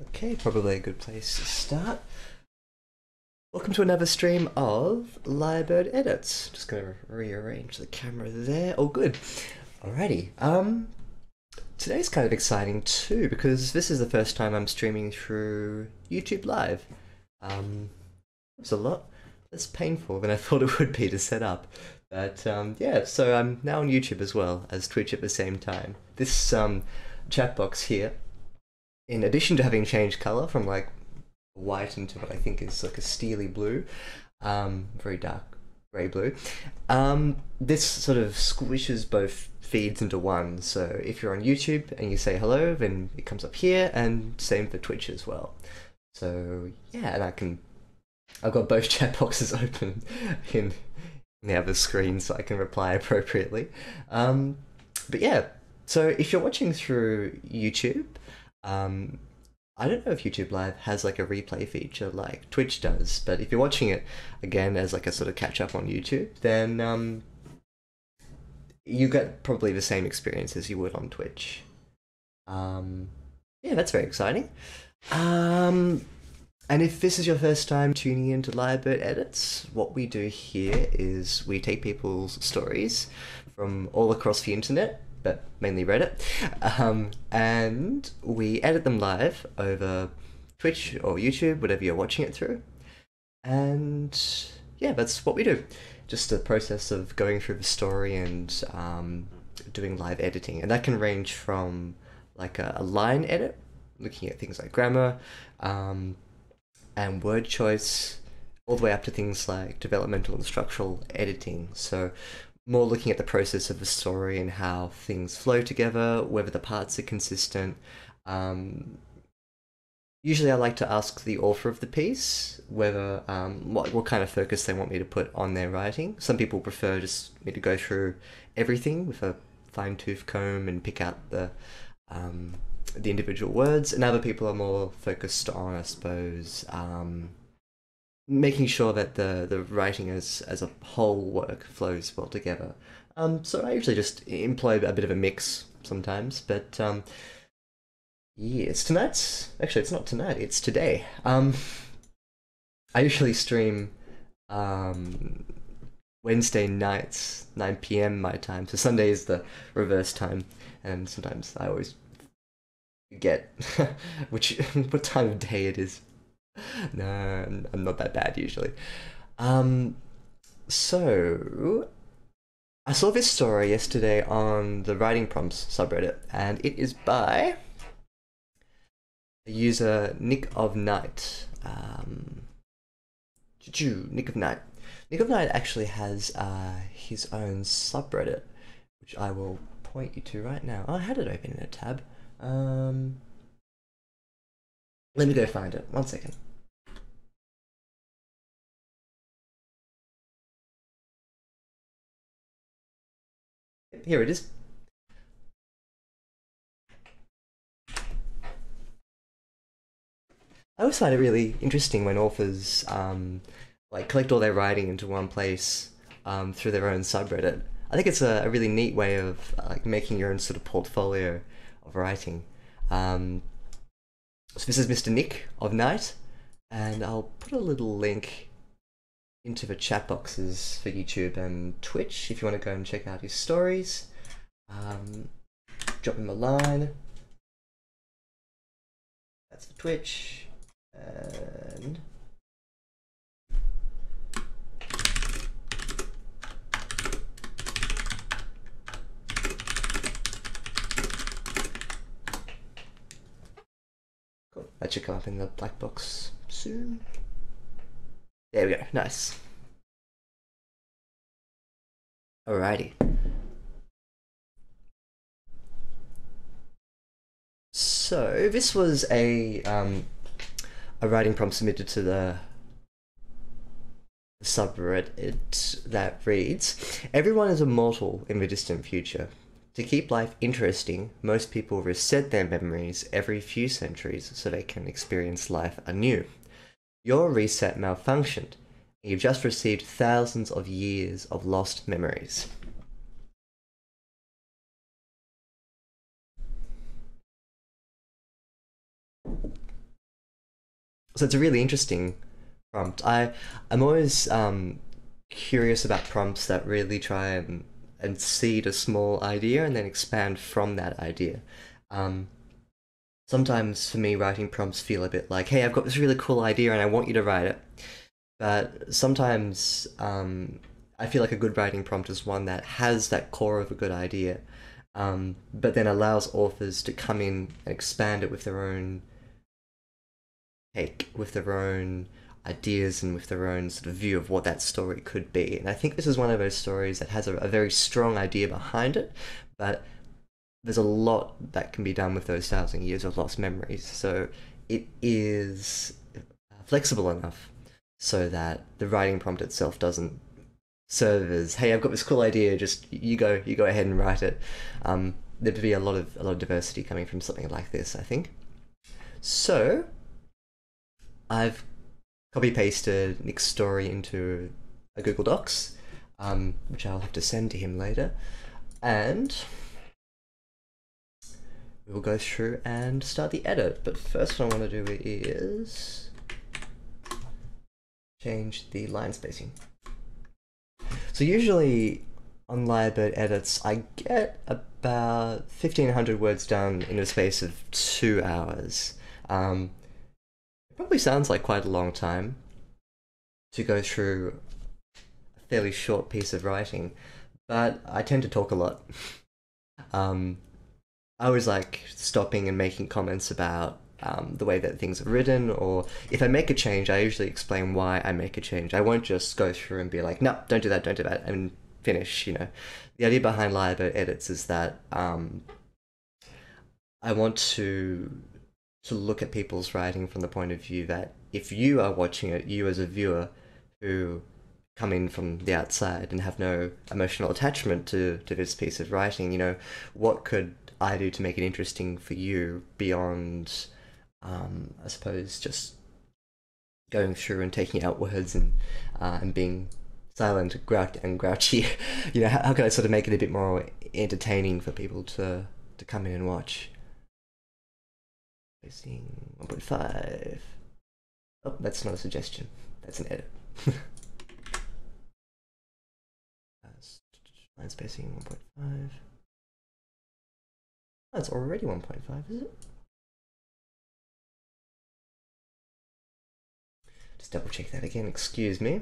Okay, probably a good place to start. Welcome to another stream of Lyrebird Edits. Just gonna rearrange the camera there. Oh, good. Alrighty. Today's kind of exciting too because this is the first time I'm streaming through YouTube Live. It's a lot less painful than I thought it would be to set up. But yeah, so I'm now on YouTube as well as Twitch at the same time. This chat box here, in addition to having changed color from like white into what I think is like a steely blue, very dark grey blue, this sort of squishes both feeds into one. So if you're on YouTube and you say hello, then it comes up here, and same for Twitch as well. So yeah, and I've got both chat boxes open in the other screen so I can reply appropriately. But yeah, so if you're watching through YouTube, I don't know if YouTube Live has like a replay feature like Twitch does, but if you're watching it again as like a sort of catch up on YouTube, then you get probably the same experience as you would on Twitch. Yeah, that's very exciting. And if this is your first time tuning into Lyrebird Edits, what we do here is we take people's stories from all across the internet, but mainly Reddit, and we edit them live over Twitch or YouTube, whatever you're watching it through. And yeah, that's what we do. Just the process of going through the story and doing live editing. And that can range from like a line edit, looking at things like grammar, and word choice, all the way up to things like developmental and structural editing. So more looking at the process of the story and how things flow together, whether the parts are consistent. Usually I like to ask the author of the piece whether what kind of focus they want me to put on their writing. Some people prefer just me to go through everything with a fine-tooth comb and pick out the individual words, and other people are more focused on, I suppose, making sure that the writing as a whole work flows well together. So I usually just employ a bit of a mix sometimes, but yeah, it's actually it's not tonight, it's today. I usually stream Wednesday nights, 9 PM my time, so Sunday is the reverse time, and sometimes I always forget what time of day it is. No, I'm not that bad usually. So I saw this story yesterday on the writing prompts subreddit, and it is by the user nickofnight. Nick of Night. Nick of Night actually has his own subreddit, which I will point you to right now. Oh, I had it open in a tab. Let me go find it. 1 second. Here it is. I always find it really interesting when authors like collect all their writing into one place through their own subreddit. I think it's a really neat way of like making your own sort of portfolio of writing. So this is Mr. Nick of Night, and I'll put a little link into the chat boxes for YouTube and Twitch if you want to go and check out his stories. Drop him a line. That's for Twitch. And cool. That should come up in the black box soon. There we go. Nice. Alrighty. So this was a writing prompt submitted to the subreddit that reads, "Everyone is immortal in the distant future. To keep life interesting, most people reset their memories every few centuries so they can experience life anew. Your reset malfunctioned, and you've just received thousands of years of lost memories." So it's a really interesting prompt. I'm always curious about prompts that really try and seed a small idea and then expand from that idea. Um, Sometimes for me, writing prompts feel a bit like, hey, I've got this really cool idea and I want you to write it. But sometimes I feel like a good writing prompt is one that has that core of a good idea, but then allows authors to come in and expand it with their own take, with their own ideas and with their own sort of view of what that story could be. And I think this is one of those stories that has a very strong idea behind it, but there's a lot that can be done with those 1,000 years of lost memories. So it is flexible enough so that the writing prompt itself doesn't serve as, hey, I've got this cool idea, just you go ahead and write it. There'd be a lot of diversity coming from something like this, I think. So I've copy pasted Nick's story into a Google Docs, which I'll have to send to him later, and we will go through and start the edit. But first what I want to do is change the line spacing. So usually on Lyrebird edits, I get about 1,500 words done in a space of 2 hours. It probably sounds like quite a long time to go through a fairly short piece of writing, but I tend to talk a lot. I always like stopping and making comments about the way that things are written, or if I make a change, I usually explain why I make a change. I won't just go through and be like, no, don't do that, and finish, you know. The idea behind Lyrebird edits is that I want to look at people's writing from the point of view that if you are watching it, you as a viewer who come in from the outside and have no emotional attachment to this piece of writing, you know, what could I do to make it interesting for you beyond, I suppose, just going through and taking out words and being silent and grouchy. You know, how can I sort of make it a bit more entertaining for people to come in and watch? Spacing 1.5. Oh, that's not a suggestion. That's an edit. Line spacing 1.5. That's already 1.5, is it? Just double check that again, excuse me.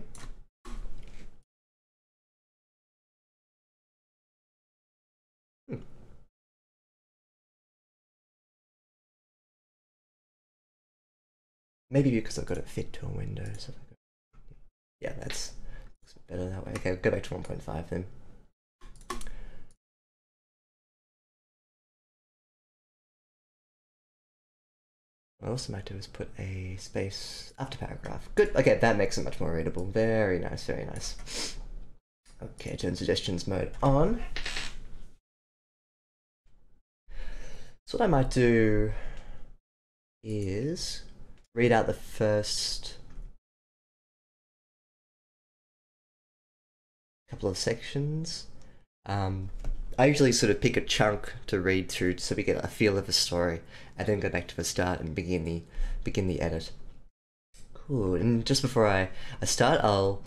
Maybe because I've got it fit to a window, so yeah, that's looks better that way. Okay, go back to 1.5 then. What I also might do is put a space after paragraph. Good, okay, that makes it much more readable. Very nice, very nice. Okay, turn suggestions mode on. So what I might do is read out the first couple of sections. I usually sort of pick a chunk to read through so we get a feel of the story, and then go back to the start and begin the edit. Cool. And just before I start, I'll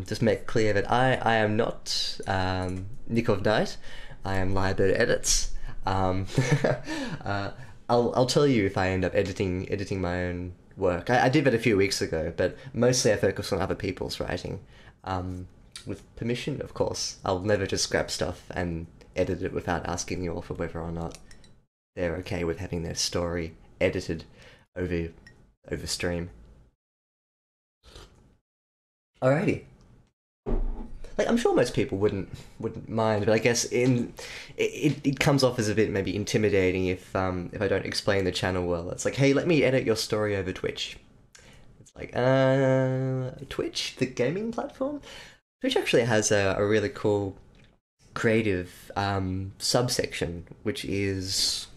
just make clear that I am not Nick of Night. I am Lyrebird Edits. I'll tell you if I end up editing my own work. I did that a few weeks ago, but mostly I focus on other people's writing. With permission, of course. I'll never just grab stuff and edit it without asking the author whether or not they're okay with having their story edited over stream. Alrighty. Like, I'm sure most people wouldn't mind, but I guess it comes off as a bit maybe intimidating if I don't explain the channel well. It's like, hey, let me edit your story over Twitch. It's like, Twitch, the gaming platform? Twitch actually has a really cool creative subsection, which is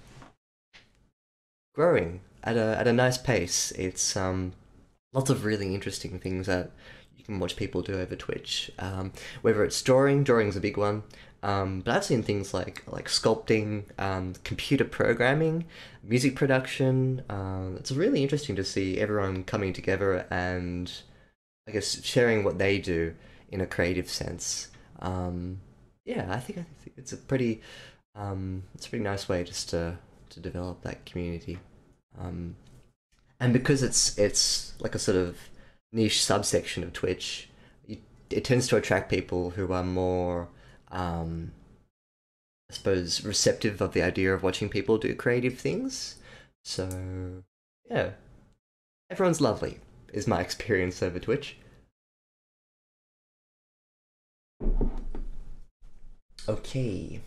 growing at a nice pace. It's lots of really interesting things that you can watch people do over Twitch. Whether it's drawing's a big one. But I've seen things like sculpting, computer programming, music production. It's really interesting to see everyone coming together and I guess sharing what they do in a creative sense. Um, yeah, I think it's a pretty nice way just to develop that community. Um, and because it's like a sort of niche subsection of Twitch, it tends to attract people who are more, um, I suppose, receptive of the idea of watching people do creative things. So yeah, everyone's lovely is my experience over Twitch. Okay.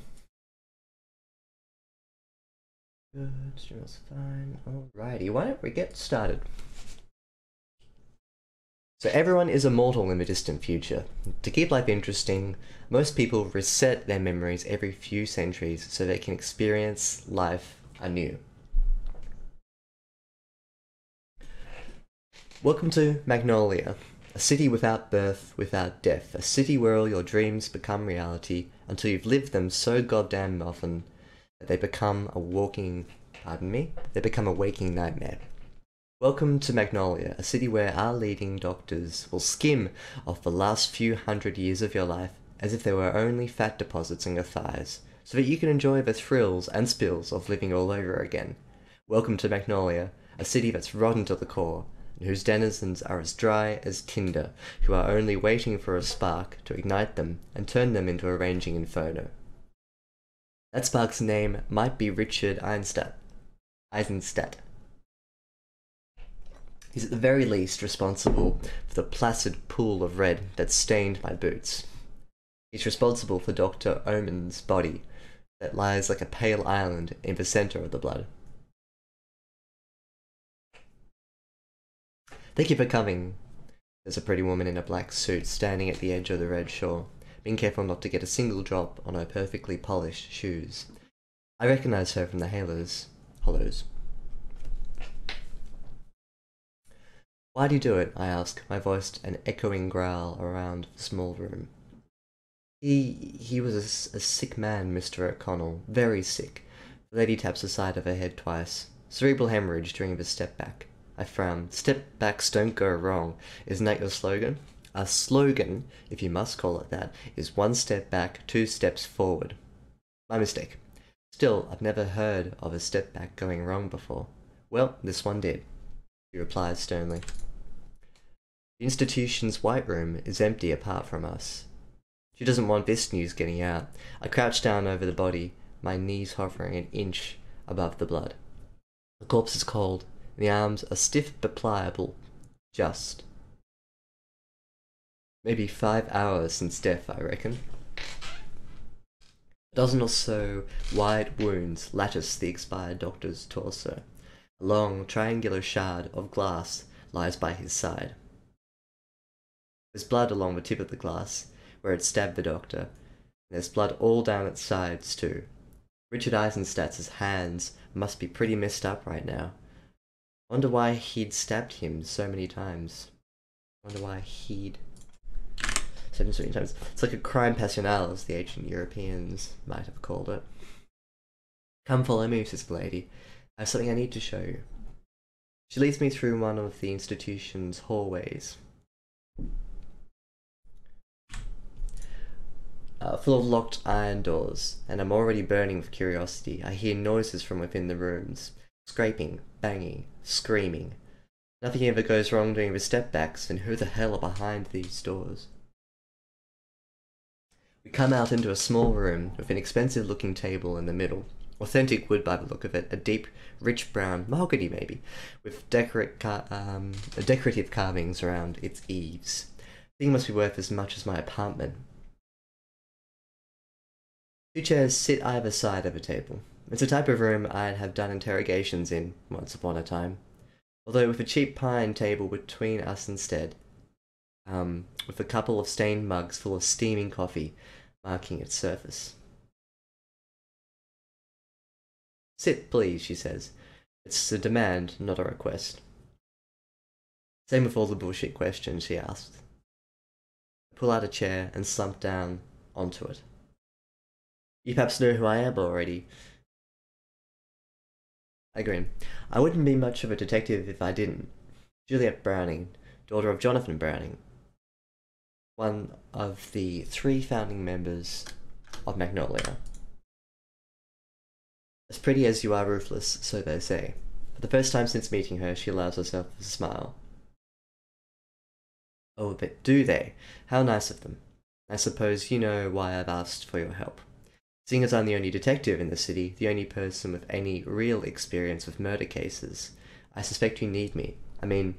Good, stream's fine. Alrighty, why don't we get started? So everyone is immortal in the distant future. To keep life interesting, most people reset their memories every few centuries so they can experience life anew. Welcome to Magnolia, a city without birth, without death, a city where all your dreams become reality until you've lived them so goddamn often that they become a they become a waking nightmare. Welcome to Magnolia, a city where our leading doctors will skim off the last few hundred years of your life as if they were only fat deposits in your thighs, so that you can enjoy the thrills and spills of living all over again. Welcome to Magnolia, a city that's rotten to the core, and whose denizens are as dry as tinder, who are only waiting for a spark to ignite them and turn them into a raging inferno. That spark's name might be Richard Eisenstadt. He's at the very least responsible for the placid pool of red that stained my boots. He's responsible for Dr. Omen's body that lies like a pale island in the centre of the blood. Thank you for coming. There's a pretty woman in a black suit standing at the edge of the red shore, being careful not to get a single drop on her perfectly polished shoes. I recognize her from the hollows. Why do you do it? I ask, my voice an echoing growl around the small room. He was a sick man, Mr. O'Connell, very sick. The lady taps the side of her head twice. Cerebral hemorrhage during the step back. I frown. Step backs don't go wrong. Isn't that your slogan? A slogan, if you must call it that, is 1 step back, 2 steps forward. My mistake. Still, I've never heard of a step back going wrong before. Well, this one did, he replies sternly. The institution's white room is empty apart from us. She doesn't want this news getting out. I crouch down over the body, my knees hovering an inch above the blood. The corpse is cold, and the arms are stiff but pliable. Just. Maybe 5 hours since death, I reckon. A dozen or so wide wounds lattice the expired doctor's torso. A long, triangular shard of glass lies by his side. There's blood along the tip of the glass, where it stabbed the doctor, and there's blood all down its sides too. Richard Eisenstadt's hands must be pretty messed up right now. Wonder why he'd stabbed him so many times. Wonder why he'd stabbed him so many times. It's like a crime passionnel, as the ancient Europeans might have called it. Come follow me, says the lady. I have something I need to show you. She leads me through one of the institution's hallways. Full of locked iron doors, and I'm already burning with curiosity. I hear noises from within the rooms. Scraping, banging, screaming. Nothing ever goes wrong during the step backs, and who the hell are behind these doors? We come out into a small room with an expensive looking table in the middle. Authentic wood by the look of it, a deep, rich brown, mahogany maybe, with decorative carvings around its eaves. The thing must be worth as much as my apartment. 2 chairs sit either side of a table. It's a type of room I'd have done interrogations in once upon a time. Although with a cheap pine table between us instead, with a couple of stained mugs full of steaming coffee marking its surface. Sit, please, she says. It's a demand, not a request. Same with all the bullshit questions she asked. I pull out a chair and slump down onto it. You perhaps know who I am already. I grin. I wouldn't be much of a detective if I didn't. Juliet Browning, daughter of Jonathan Browning, one of the 3 founding members of Magnolia. As pretty as you are ruthless, so they say. For the first time since meeting her, she allows herself a smile. Oh, but do they? How nice of them. I suppose you know why I've asked for your help. Seeing as I'm the only detective in the city, the only person with any real experience with murder cases, I suspect you need me. I mean,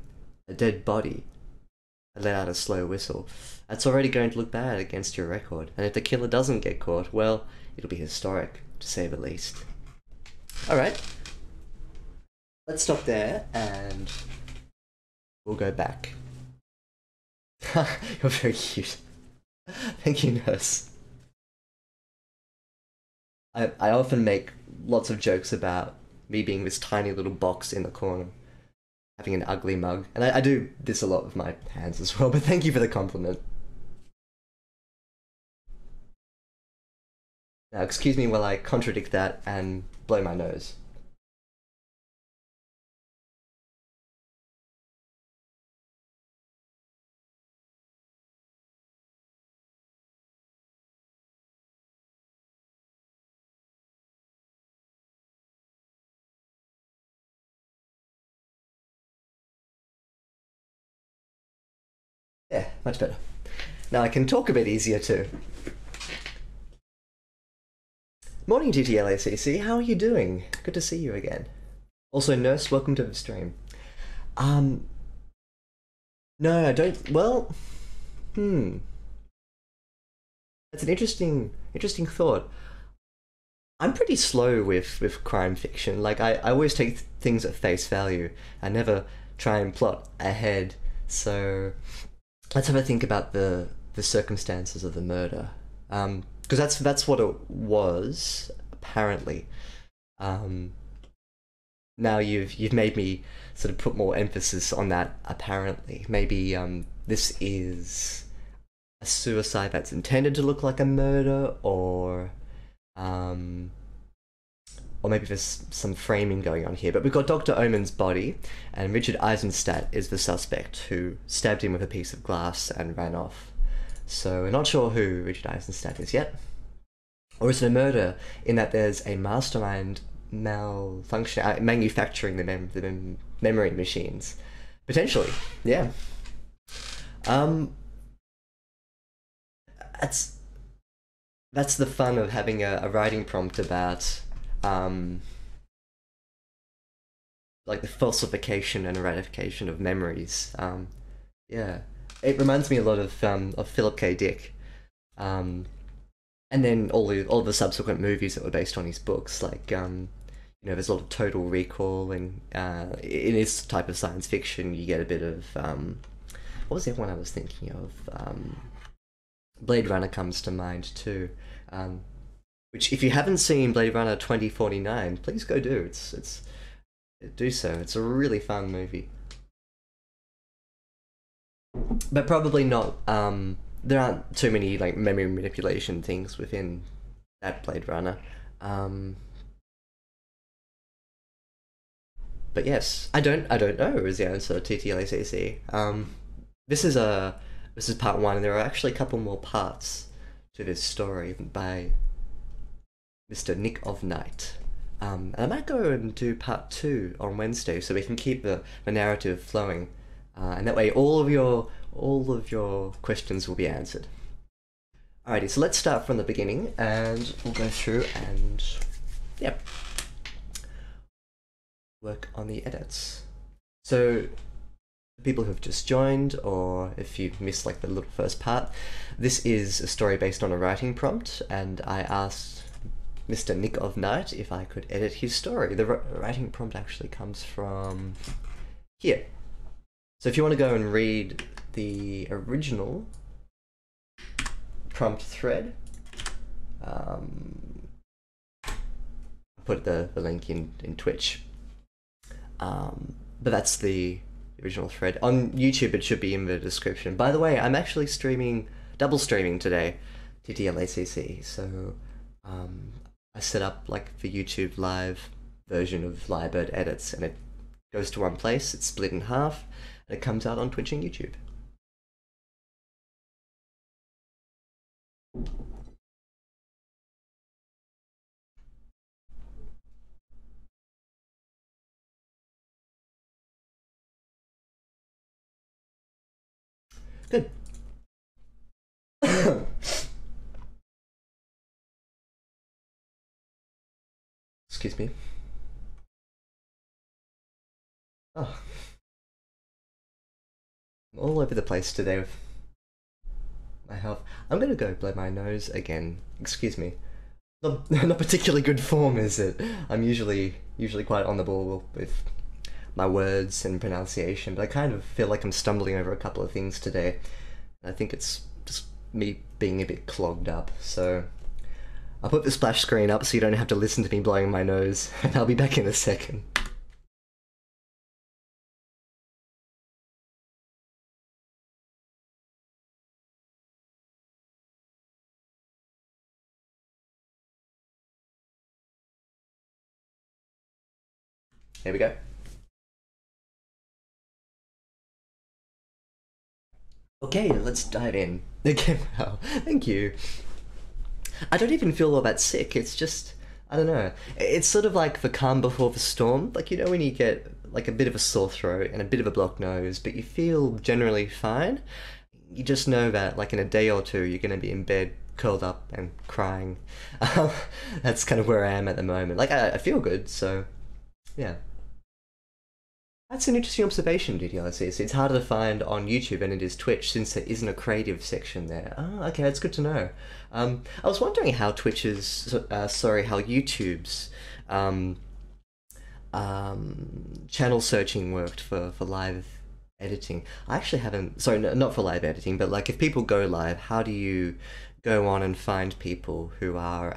a dead body. I let out a slow whistle. That's already going to look bad against your record, and if the killer doesn't get caught, well, it'll be historic, to say the least. Alright. Let's stop there, and we'll go back. You're very cute. Thank you, nurse. I often make lots of jokes about me being this tiny little box in the corner, having an ugly mug, and I do this a lot with my hands as well, but thank you for the compliment. Now, excuse me while I contradict that and blow my nose. Yeah, much better. Now I can talk a bit easier too. Morning, TTLACC. How are you doing? Good to see you again. Also, nurse, welcome to the stream. No, I don't. Well, That's an interesting thought. I'm pretty slow with crime fiction. Like I always take things at face value. I never try and plot ahead. So let's have a think about the circumstances of the murder. Because that's what it was apparently. Now you've made me sort of put more emphasis on that apparently. Maybe this is a suicide that's intended to look like a murder, or maybe there's some framing going on here. But we've got Dr. Omen's body, and Richard Eisenstadt is the suspect who stabbed him with a piece of glass and ran off. So we're not sure who Richard Eisenstadt is yet. Or is it a murder in that there's a mastermind malfunction, manufacturing the memory machines? Potentially, yeah. That's the fun of having a writing prompt about like the falsification and ratification of memories. Yeah, it reminds me a lot of Philip K. Dick, and then all the subsequent movies that were based on his books. Like you know, there's a lot of Total Recall, and in this type of science fiction, you get a bit of what was the other one I was thinking of? Blade Runner comes to mind too. Which, if you haven't seen Blade Runner 2049, please go do. Do so. It's a really fun movie. But probably not. There aren't too many like memory manipulation things within that Blade Runner. But yes, I don't know is the answer. TTLACC. This is part 1, and there are actually a couple more parts to this story by Mr. Nick of Night. And I might go and do part 2 on Wednesday, so we can keep the narrative flowing, and that way all of your questions will be answered. Alrighty, so let's start from the beginning, and we'll go through and yep, work on the edits. So people who have just joined, or if you missed like the little first part, this is a story based on a writing prompt, and I asked Mr. Nick of Night if I could edit his story. The writing prompt actually comes from here. So if you want to go and read the original prompt thread, I'll put the link in Twitch. But that's the original thread. On YouTube it should be in the description. By the way, I'm actually double streaming today, TTLACC, so Um, I set up like the YouTube live version of Lyrebird edits, and it goes to one place. It's split in half, and it comes out on Twitch and YouTube. Good. Excuse me. Oh, I'm all over the place today with my health. I'm gonna go blow my nose again. Excuse me. Not particularly good form, is it? I'm usually quite on the ball with my words and pronunciation, but I kind of feel like I'm stumbling over a couple of things today. I think it's just me being a bit clogged up. So I'll put the splash screen up so you don't have to listen to me blowing my nose, and I'll be back in a second. Here we go. Okay, let's dive in. Okay, wow, thank you. I don't even feel all that sick. It's just, I don't know. It's sort of like the calm before the storm. Like, you know, when you get like a bit of a sore throat and a bit of a blocked nose, but you feel generally fine. You just know that, like, in a day or two, you're going to be in bed, curled up and crying. That's kind of where I am at the moment. Like, I feel good, so yeah. That's an interesting observation, DDLC. It's harder to find on YouTube than it is Twitch, since there isn't a creative section there. Oh, okay, that's good to know. I was wondering how Twitch's, how YouTube's channel searching worked for live editing. I actually haven't, sorry, no, not for live editing, but like if people go live, how do you go on and find people who are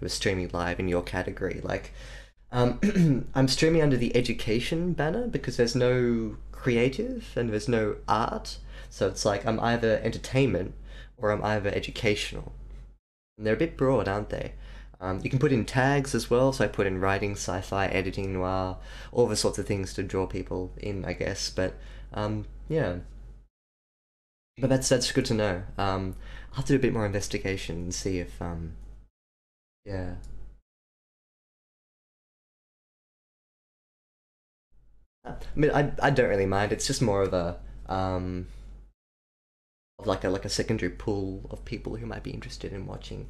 streaming live in your category? Like, I'm streaming under the education banner because there's no creative and there's no art. So it's like I'm either entertainment or I'm either educational. And they're a bit broad, aren't they? You can put in tags as well, so I put in writing, sci-fi, editing, noir, all the sorts of things to draw people in, I guess. But yeah. But that's good to know. I'll have to do a bit more investigation and see if yeah. I mean, I don't really mind. It's just more of a of like a secondary pool of people who might be interested in watching.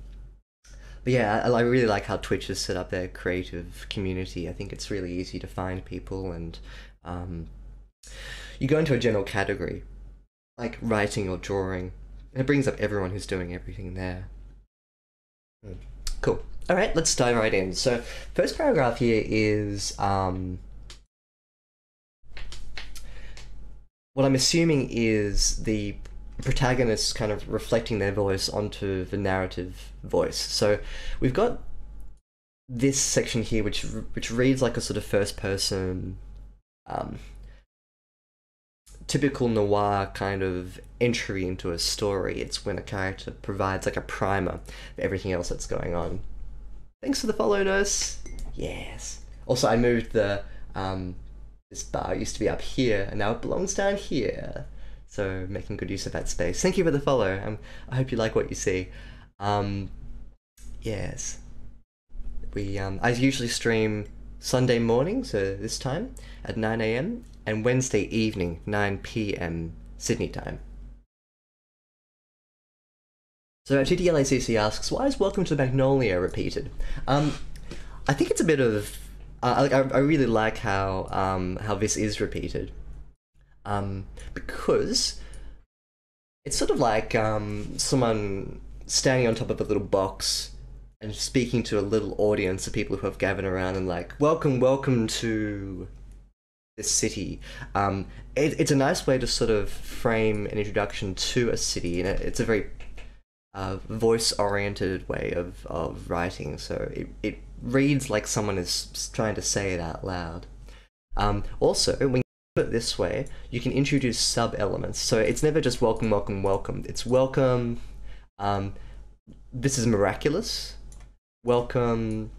But yeah, I really like how Twitch has set up their creative community. I think it's really easy to find people, and um, you go into a general category like writing or drawing, and it brings up everyone who's doing everything there. Mm. Cool. All right, let's dive right in. So, first paragraph here is what I'm assuming is the protagonists kind of reflecting their voice onto the narrative voice. So we've got this section here, which reads like a sort of first person, typical noir kind of entry into a story. It's when a character provides like a primer for everything else that's going on. Thanks for the follow, nurse. Yes. Also, I moved the this bar used to be up here, and now it belongs down here. So making good use of that space. Thank you for the follow. I hope you like what you see. Yes. I usually stream Sunday morning, so this time at 9 AM, and Wednesday evening, 9 PM Sydney time. So TTLACC asks, why is Welcome to Magnolia repeated? I think it's a bit of I really like how this is repeated, because it's sort of like someone standing on top of a little box and speaking to a little audience of people who have gathered around and like, welcome to this city. It's a nice way to sort of frame an introduction to a city, and it's a very voice-oriented way of writing, so it reads like someone is trying to say it out loud. Also, when you put it this way, you can introduce sub-elements, so it's never just welcome. It's welcome, this is miraculous, welcome,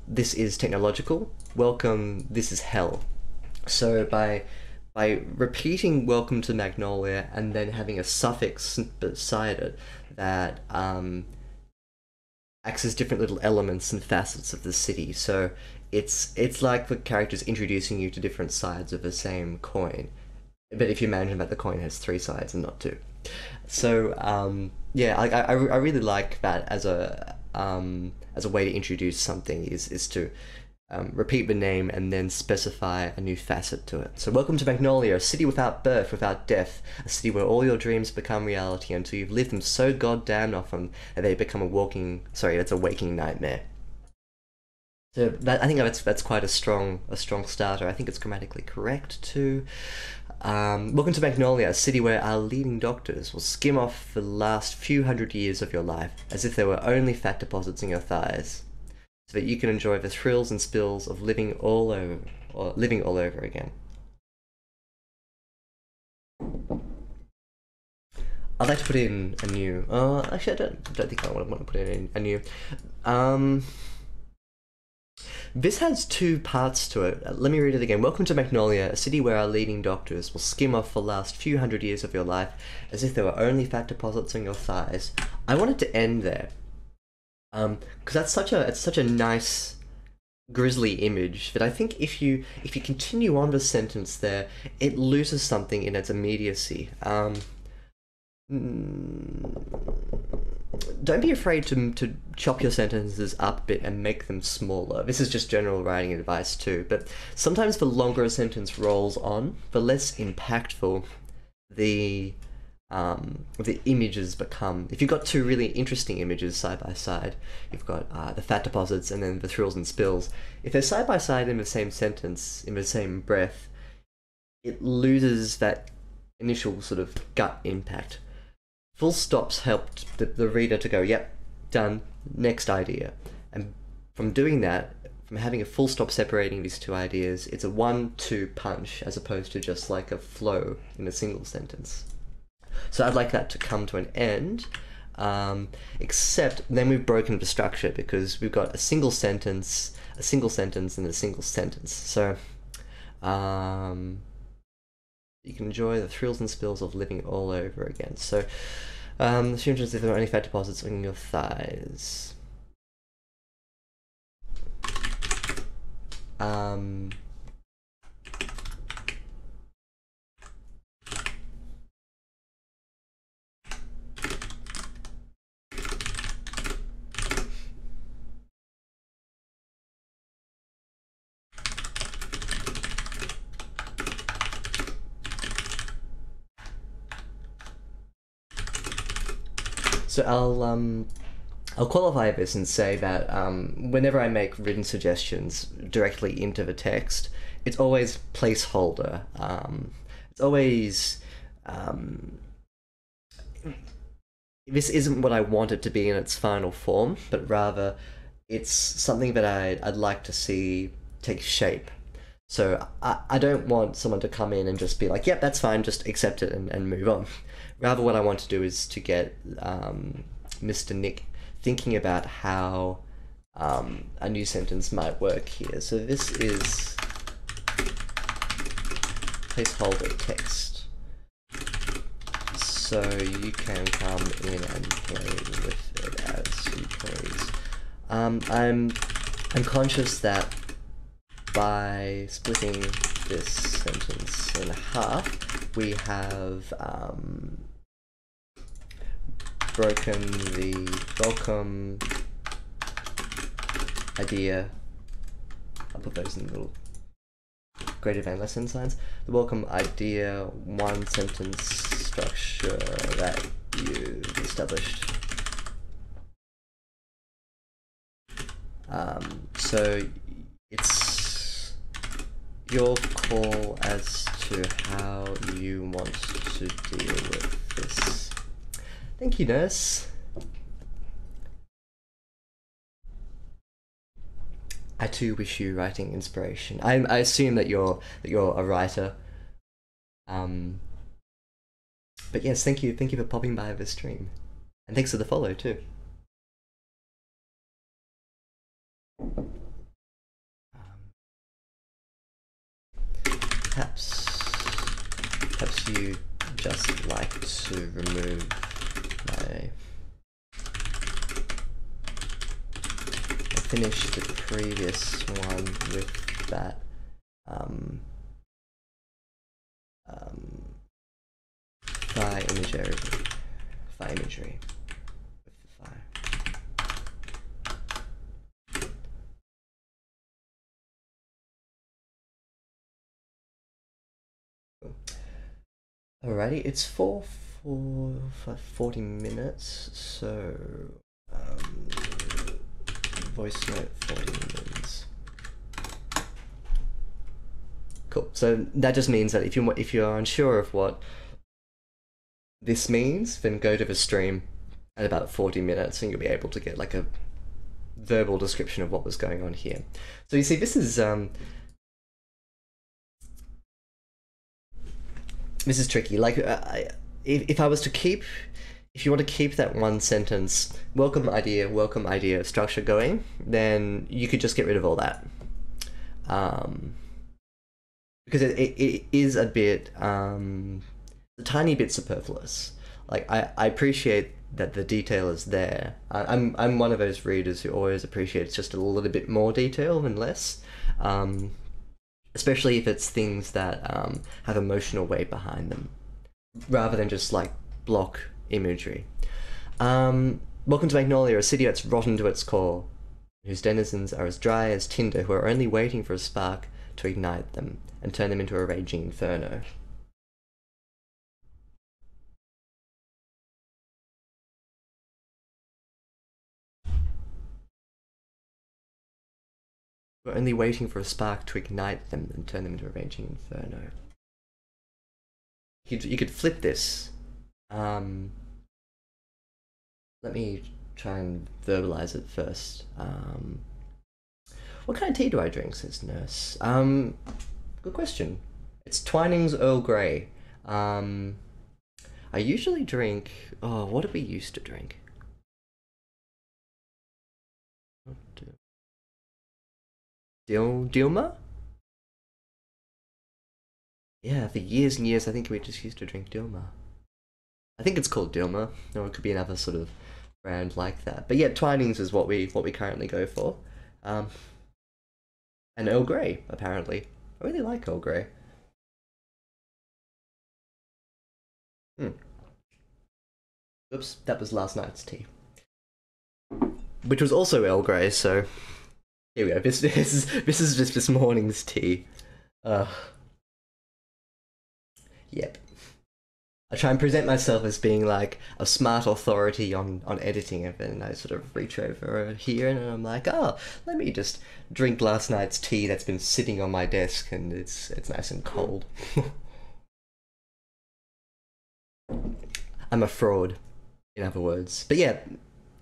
this is technological. Welcome, this is hell. So by repeating welcome to Magnolia and then having a suffix beside it that acts as different little elements and facets of the city. So it's like the characters introducing you to different sides of the same coin. But if you imagine that the coin has three sides and not two. So yeah, I really like that as a way to introduce something is to repeat the name and then specify a new facet to it. So welcome to Magnolia, a city without birth, without death, a city where all your dreams become reality until you've lived them so goddamn often that they become it's a waking nightmare. So I think that's quite a strong starter. I think it's grammatically correct too. Welcome to Magnolia, a city where our leading doctors will skim off the last few hundred years of your life as if there were only fat deposits in your thighs, so that you can enjoy the thrills and spills of living all over again. I'd like to put in a new. Actually, I don't think I want to put in a new. This has two parts to it. Let me read it again. Welcome to Magnolia, a city where our leading doctors will skim off the last few hundred years of your life as if there were only fat deposits on your thighs. I wanted to end there. Because it's such a nice grisly image that I think if you continue on the sentence there, it loses something in its immediacy. Don't be afraid to chop your sentences up a bit and make them smaller. This is just general writing advice too, but sometimes the longer a sentence rolls on, the less impactful the images become. If you've got two really interesting images side by side, you've got the fat deposits and then the thrills and spills. If they're side by side in the same sentence, in the same breath, it loses that initial sort of gut impact. Full stops helped the reader to go, yep, done, next idea. And from doing that, from having a full stop separating these two ideas, it's a 1-2 punch as opposed to just like a flow in a single sentence. So I'd like that to come to an end, except then we've broken the structure because we've got a single sentence, and a single sentence. So you can enjoy the thrills and spills of living all over again. So the students, if there are only fat deposits on your thighs. So I'll qualify this and say that whenever I make written suggestions directly into the text, it's always placeholder. It's always this isn't what I want it to be in its final form, but rather it's something that I'd like to see take shape. So I don't want someone to come in and just be like, yep, that's fine, just accept it and move on. Rather, what I want to do is to get Mr. Nick thinking about how a new sentence might work here. So this is placeholder text. So you can come in and play with it as you please. I'm conscious that by splitting this sentence in half, we have broken the welcome idea. I'll put those in little greater than less than signs. The welcome idea, one sentence structure that you've established. So it's your call as to how you want to deal with this. Thank you, nurse. I too wish you writing inspiration. I assume that you're a writer. But yes, thank you for popping by the stream, and thanks for the follow too. Perhaps you just like to remove my... I finished the previous one with that thigh imagery with the thigh. Alrighty, it's 40 minutes, so voice note 40 minutes. Cool. So that just means that if you're unsure of what this means, then go to the stream at about 40 minutes and you'll be able to get like a verbal description of what was going on here. So you see, this is tricky. Like, if I was to keep, if you want to keep that one sentence, welcome idea structure going, then you could just get rid of all that. Because it is a bit, a tiny bit superfluous. Like, I appreciate that the detail is there. I'm one of those readers who always appreciates just a little bit more detail than less. Especially if it's things that have emotional weight behind them, rather than just like block imagery. Welcome to Magnolia, a city that's rotten to its core, whose denizens are as dry as tinder, who are only waiting for a spark to ignite them and turn them into a raging inferno. We're only waiting for a spark to ignite them and turn them into a raging inferno. You could flip this. Let me try and verbalize it first. What kind of tea do I drink, says Nurse? Good question. It's Twinings Earl Grey. I usually drink... Oh, what did we used to drink? Dilma? Yeah, for years and years I think we just used to drink Dilma. I think it's called Dilma, or it could be another sort of brand like that. But yeah, Twinings is what we currently go for. And Earl Grey, apparently. I really like Earl Grey. Oops, that was last night's tea. Which was also Earl Grey, so here we go. This is just this morning's tea. Yep. I try and present myself as being like a smart authority on editing, and then I sort of reach over here and I'm like, oh, let me just drink last night's tea that's been sitting on my desk and it's nice and cold. I'm a fraud, in other words. But yeah,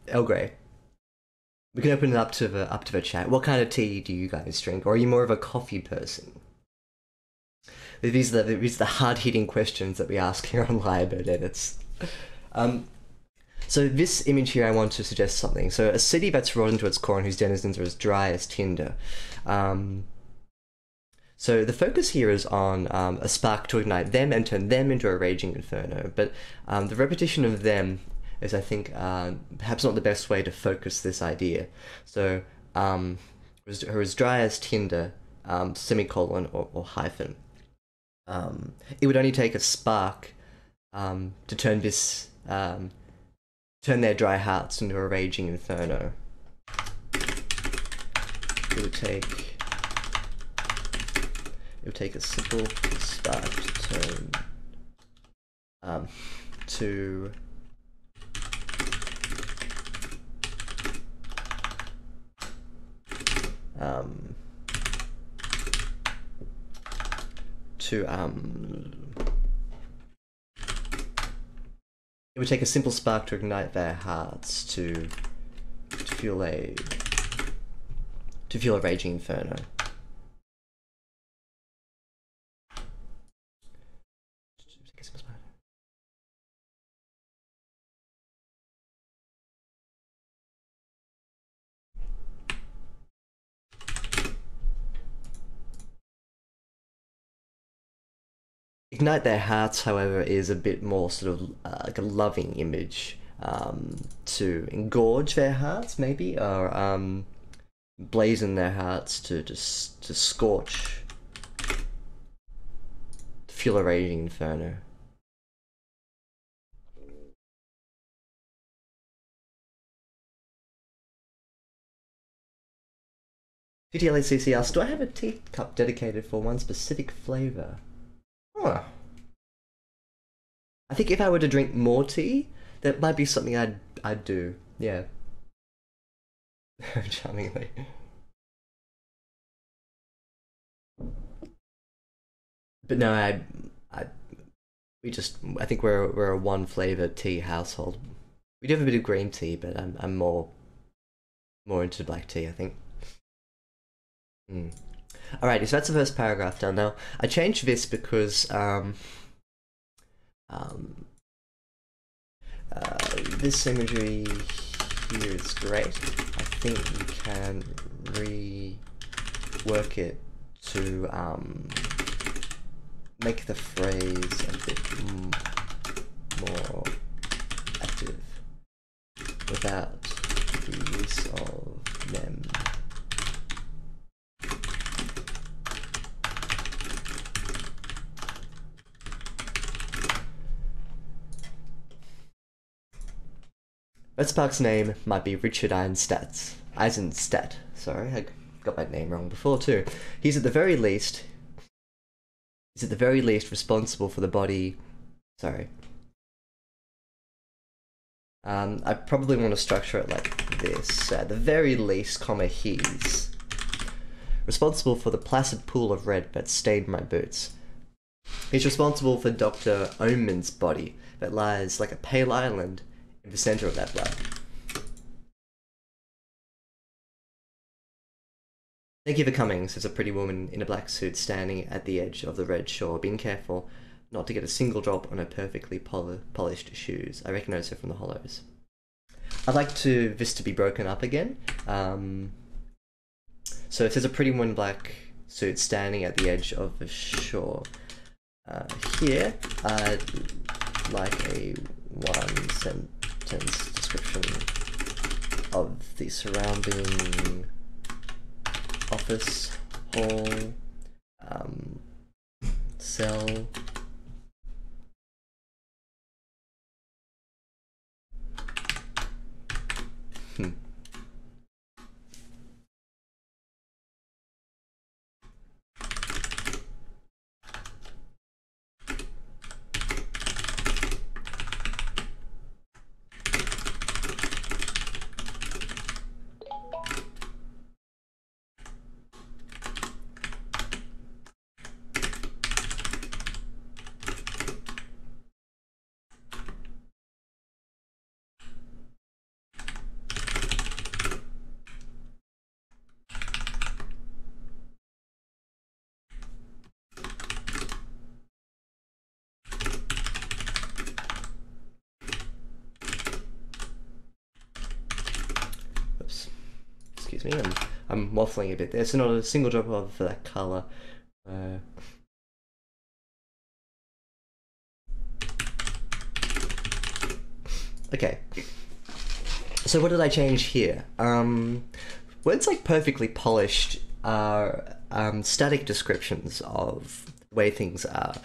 Earl Grey. We can open it up to the chat. What kind of tea do you guys drink, or are you more of a coffee person? These are the hard-hitting questions that we ask here on Lyrebird Edits. So this image here, I want to suggest something. So a city that's rotten to its core and whose denizens are as dry as tinder. So the focus here is on a spark to ignite them and turn them into a raging inferno. But the repetition of them is, I think, perhaps not the best way to focus this idea. So her as dry as tinder, semicolon or hyphen. It would only take a spark to turn this, turn their dry hearts into a raging inferno. It would take a simple spark to turn it would take a simple spark to ignite their hearts to feel a raging inferno. Ignite Their Hearts, however, is a bit more sort of like a loving image, to engorge their hearts, maybe, or blazon their hearts to scorch, to fuel a raging inferno. GTLACC asks, do I have a teacup dedicated for one specific flavour? Huh. I think if I were to drink more tea, that might be something I'd do. Yeah. Charmingly. But no, I I think we're a one flavour tea household. We do have a bit of green tea, but I'm more into black tea, I think. Mm. Alrighty, so that's the first paragraph done. Now, I changed this because um, this imagery here is great. I think you can rework it to make the phrase a bit more active without the use of them. Spark's name might be Richard Eisenstadt. Sorry, I got my name wrong before too. He's at the very least responsible for the body. Sorry. I probably want to structure it like this. At the very least, comma, he's responsible for the placid pool of red that stained my boots. He's responsible for Dr. Omen's body that lies like a pale island in the center of that blood. Thank you for coming, says a pretty woman in a black suit standing at the edge of the red shore, being careful not to get a single drop on her perfectly polished shoes. I recognize her from the hollows. I'd like this to be broken up again. So it says a pretty woman in black suit standing at the edge of the shore. Here, I'd like a one-sentence description of the surrounding office, hall, cell. Excuse me, I'm waffling a bit there, so not a single drop of that colour. Okay, so what did I change here? Words like perfectly polished are static descriptions of the way things are.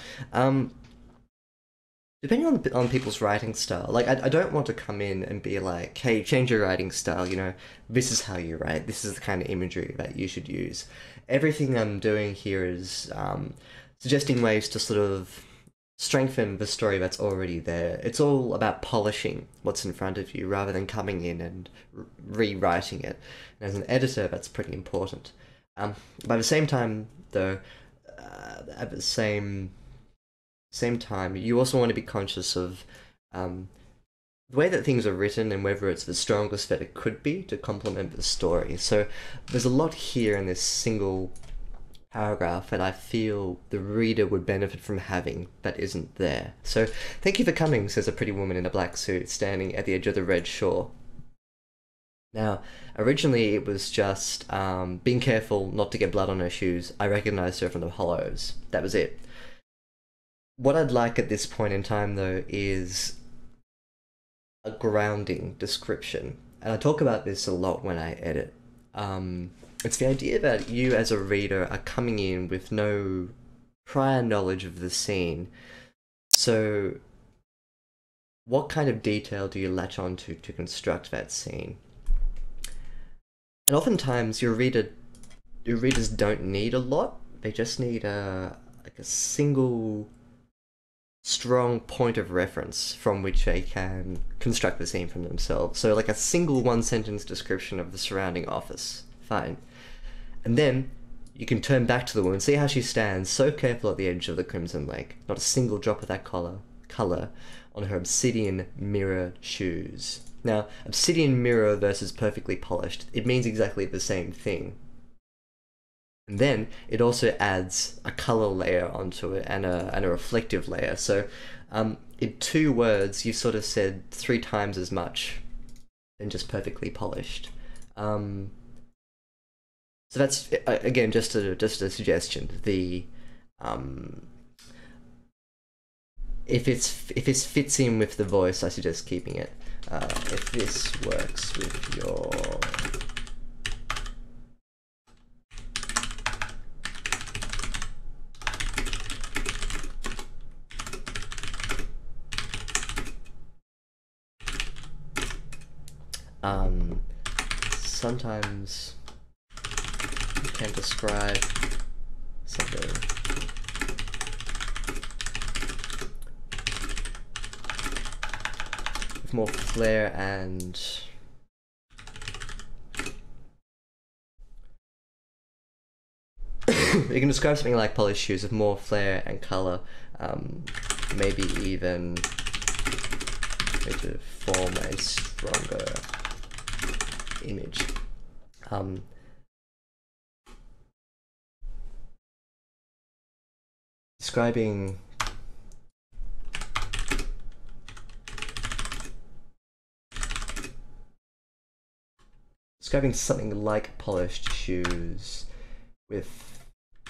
Depending on people's writing style, like I don't want to come in and be like, hey, change your writing style, you know, this is how you write, this is the kind of imagery that you should use. Everything I'm doing here is suggesting ways to sort of strengthen the story that's already there. It's all about polishing what's in front of you rather than coming in and rewriting it. And as an editor, that's pretty important. By the same time, though, at the same time, you also want to be conscious of the way that things are written and whether it's the strongest that it could be to complement the story. So there's a lot here in this single paragraph that I feel the reader would benefit from having that isn't there. So thank you for coming, says a pretty woman in a black suit standing at the edge of the red shore. Now, originally it was just being careful not to get blood on her shoes. I recognized her from the hollows. That was it. What I'd like at this point in time, though, is a grounding description. And I talk about this a lot when I edit. It's the idea that you, as a reader, are coming in with no prior knowledge of the scene. So, what kind of detail do you latch on to construct that scene? And oftentimes, your readers don't need a lot. They just need a single strong point of reference from which they can construct the scene from themselves. So like a single one-sentence description of the surrounding office. Fine. And then you can turn back to the woman, see how she stands, so careful at the edge of the crimson lake. Not a single drop of that colour on her obsidian mirror shoes. Now, obsidian mirror versus perfectly polished, it means exactly the same thing. And then it also adds a color layer onto it and a reflective layer. So in 2 words, you sort of said 3 times as much than just perfectly polished. So that's again just a suggestion. If it fits in with the voice, I suggest keeping it. If this works with your sometimes you can describe something with more flair and you can describe something like polished shoes with more flair and color, maybe even to form a stronger image. Describing something like polished shoes with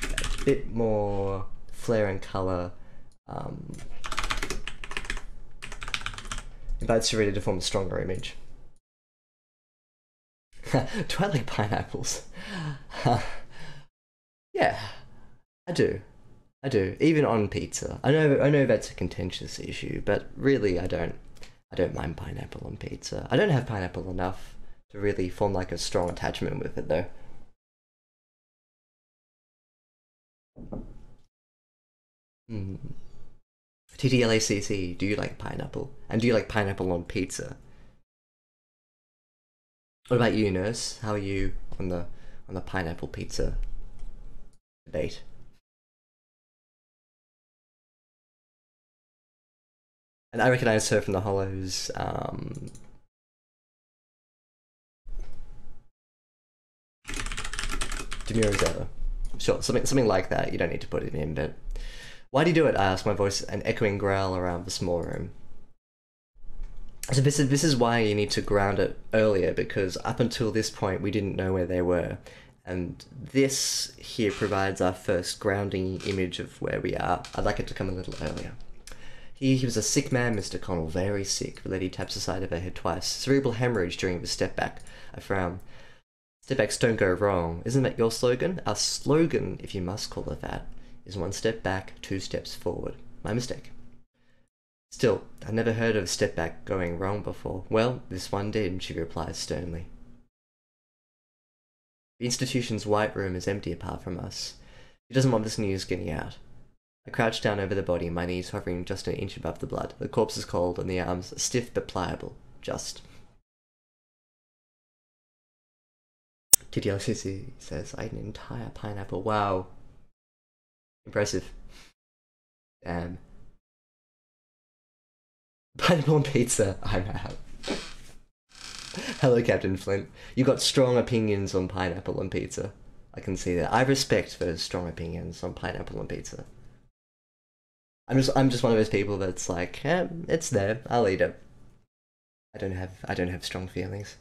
a bit more flair and color invites your reader to form a stronger image. Do I like pineapples? Yeah, I do. I do. Even on pizza. I know that's a contentious issue, but really I don't mind pineapple on pizza. I don't have pineapple enough to really form like a strong attachment with it though. Hmm. TTLACC, do you like pineapple? And do you like pineapple on pizza? What about you, nurse? How are you on the pineapple pizza debate? And I recognize her from the Hollows. Demure as ever. Sure, something like that. You don't need to put it in, but why do you do it? I asked, my voice an echoing growl around the small room. So this is why you need to ground it earlier, because up until this point we didn't know where they were, and this here provides our first grounding image of where we are. I'd like it to come a little earlier. He was a sick man, Mr. Connell, very sick. The lady taps the side of her head twice. Cerebral hemorrhage during the step back. I frown. Step backs don't go wrong. Isn't that your slogan? Our slogan, if you must call it that, is 1 step back, 2 steps forward. My mistake. Still, I've never heard of a step back going wrong before. Well, this one did, she replies sternly. The institution's white room is empty apart from us. She doesn't want this news getting out. I crouch down over the body, my knees hovering just an inch above the blood. The corpse is cold and the arms stiff but pliable. Just. TDLCC says, I ate an entire pineapple. Wow. Impressive. Damn. Pineapple on pizza. I'm out. Hello, Captain Flint. You got strong opinions on pineapple on pizza. I can see that. I respect those strong opinions on pineapple on pizza. I'm just one of those people that's like, it's there. I'll eat it. I don't have strong feelings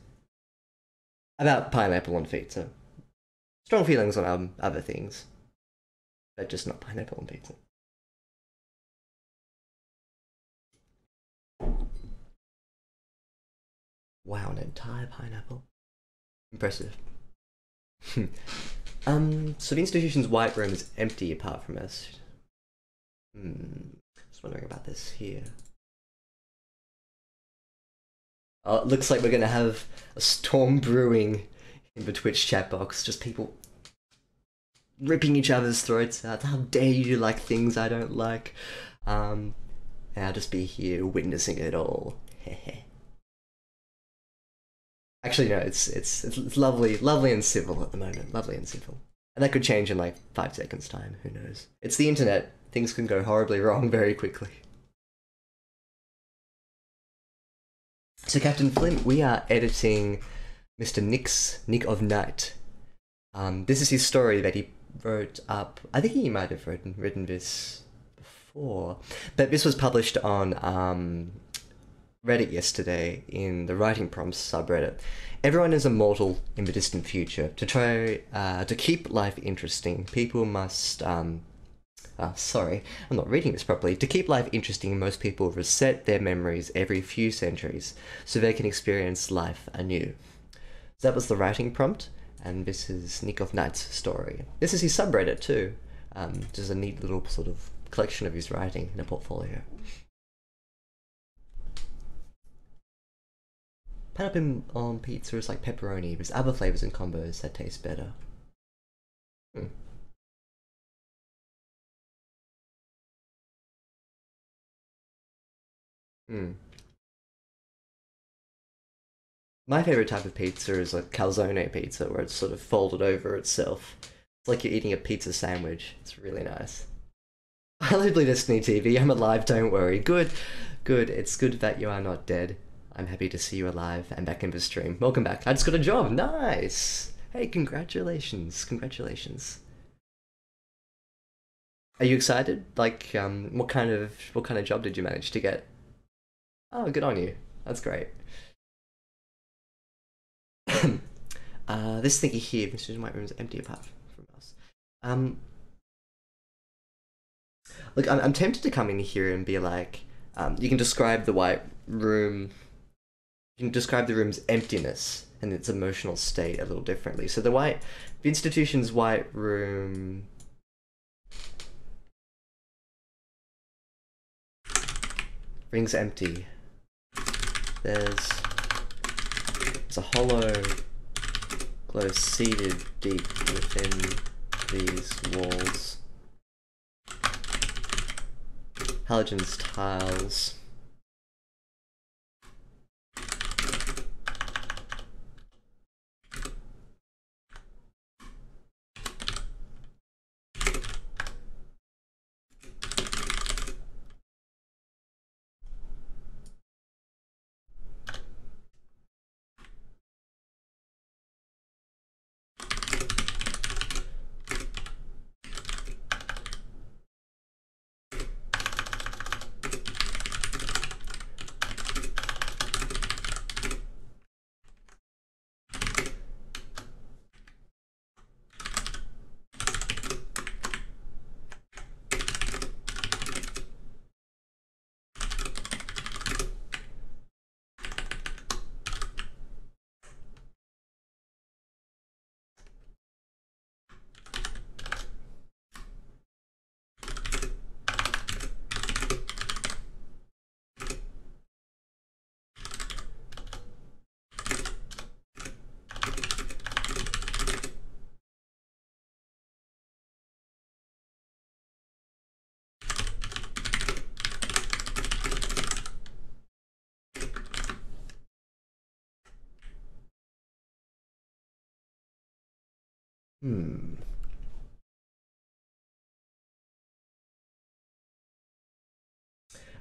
about pineapple on pizza. Strong feelings on other things, but just not pineapple on pizza. Wow, an entire pineapple. Impressive. So the institution's white room is empty apart from us. Just wondering about this here. Oh, it looks like we're gonna have a storm brewing in the Twitch chat box. Just people ripping each other's throats out. How dare you like things I don't like? And I'll just be here witnessing it all. Actually, no, it's lovely and civil at the moment. Lovely and civil. And that could change in like 5 seconds time, who knows? It's the internet. Things can go horribly wrong very quickly. So Captain Flint, we are editing Mr. Nick of Night. This is his story that he wrote up. I think he might have written this before, but this was published on Reddit yesterday in the writing prompts subreddit. Everyone is immortal in the distant future. To try to keep life interesting, people must sorry, I'm not reading this properly. To keep life interesting, most people reset their memories every few centuries so they can experience life anew. So that was the writing prompt, and this is Nick of Night's story. This is his subreddit too. Just a neat little sort of collection of his writing in a portfolio. Pineapple on pizza is like pepperoni. There's other flavors and combos that taste better. My favorite type of pizza is like calzone pizza, where it's sort of folded over itself. It's like you're eating a pizza sandwich. It's really nice. I live Destiny TV. I'm alive, don't worry. Good, good. It's good that you are not dead. I'm happy to see you alive and back in the stream. Welcome back. I just got a job. Nice. Hey, congratulations. Congratulations. Are you excited? Like, what kind of job did you manage to get? Oh, good on you. That's great. This thingy here, Mr. White Room is empty apart from us. Look, I'm tempted to come in here and be like, you can describe the white room, you can describe the room's emptiness and its emotional state a little differently. So the institution's white room rings empty. There's a hollow glow seated deep within these walls. Halogen's tiles.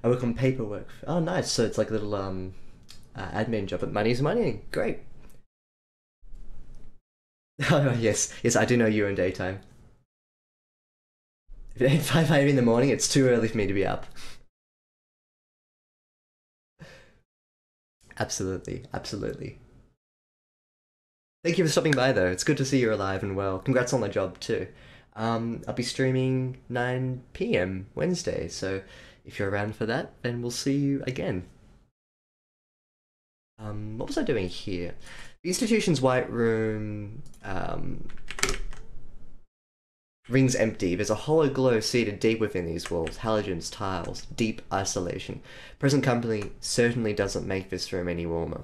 I work on paperwork. Oh, nice. So it's like a little admin job, but money's money. Great. Oh, yes. Yes, I do know you're in daytime. If it ain't 5 a.m. in the morning, it's too early for me to be up. Absolutely. Absolutely. Thank you for stopping by, though. It's good to see you're alive and well. Congrats on the job, too. I'll be streaming 9 p.m. Wednesday, so if you're around for that, then we'll see you again. What was I doing here? The institution's white room rings empty. There's a hollow glow seated deep within these walls. Halogens, tiles, deep isolation. Present company certainly doesn't make this room any warmer.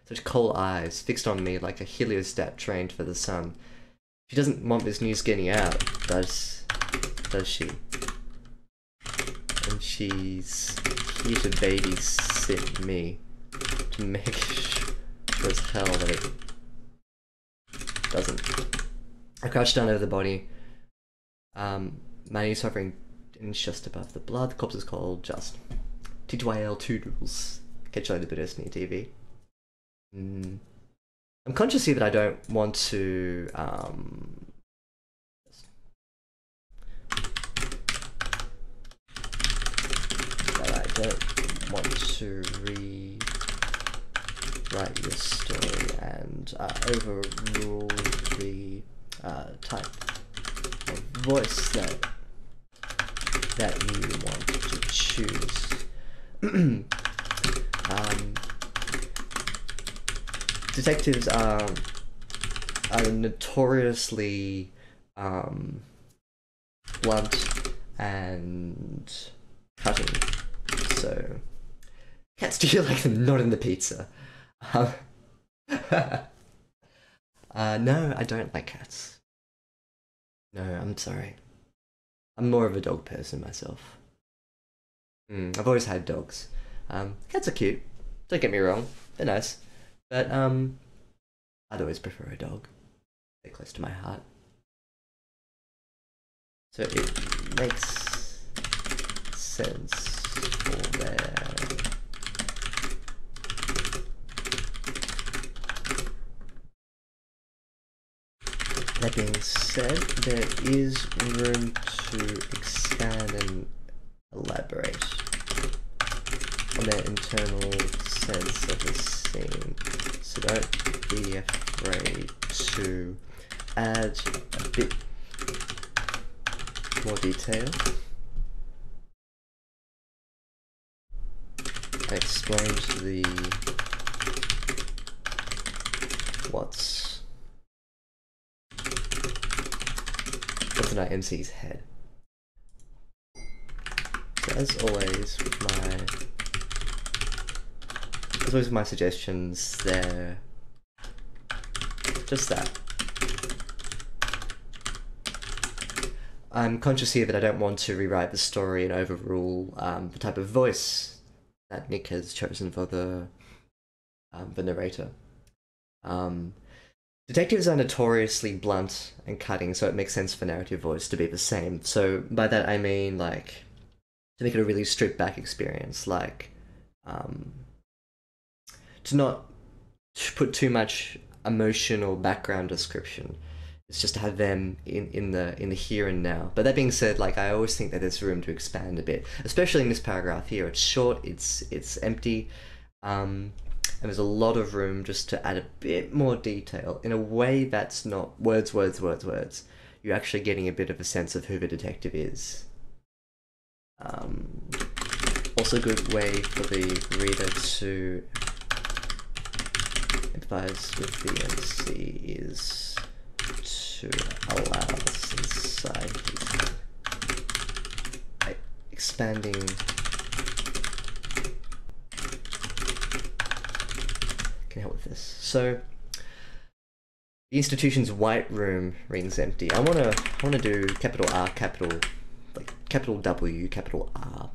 Such cold eyes fixed on me like a heliostat trained for the sun. She doesn't want this news getting out, does she? And she's here to babysit me to make sure as hell that it doesn't. I crouched down over the body. My knees hovering just above the blood. The corpse is called just TTYL 2 Drools. Catch you later, the Destiny TV. I'm conscious here that I don't want to rewrite your story and overrule the type of voice that you want to choose. Detectives are notoriously blunt and cutting, so cats, do you like them not in the pizza? No, I don't like cats. No, I'm sorry. I'm more of a dog person myself. I've always had dogs. Cats are cute, don't get me wrong, they're nice. But, I'd always prefer a dog. They're close to my heart. So it makes sense for their... That being said, there is room to expand and elaborate on their internal sense of the scene. So don't be afraid to add a bit more detail and explain to the what's in our MC's head. So as always with my suggestions, they're just that. I'm conscious here that I don't want to rewrite the story and overrule the type of voice that Nick has chosen for the narrator. Detectives are notoriously blunt and cutting, so it makes sense for narrative voice to be the same. So by that I mean, like, to make it a really stripped back experience, like, to not put too much emotion or background description. It's just to have them in the here and now. But that being said, like, I always think that there's room to expand a bit, especially in this paragraph here. It's short, it's empty, and there's a lot of room just to add a bit more detail in a way that's not words. You're actually getting a bit of a sense of who the detective is. Also a good way for the reader to empathize with the MC is to allow us inside his head. Expanding can help with this. So the institution's white room rings empty. I wanna do capital R, capital W, capital R.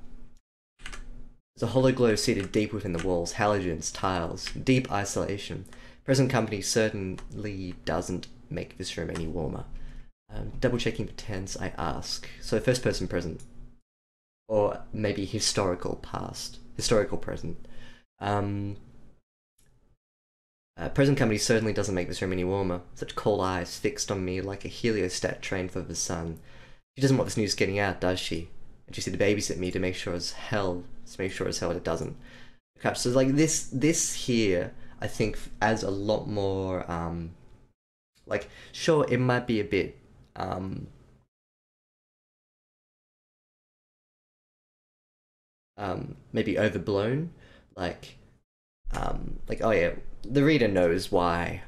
There's a hollow glow seated deep within the walls, halogens, tiles, deep isolation. Present company certainly doesn't make this room any warmer. Double checking the tense, I ask. So first person present. Or maybe historical past. Historical present. Present company certainly doesn't make this room any warmer. Such cold eyes fixed on me like a heliostat trained for the sun. She doesn't want this news getting out, does she? And she's here to babysit me to make sure as hell it doesn't. So like this here, I think adds a lot more, like, sure, it might be a bit, maybe overblown, like, like, oh yeah, the reader knows why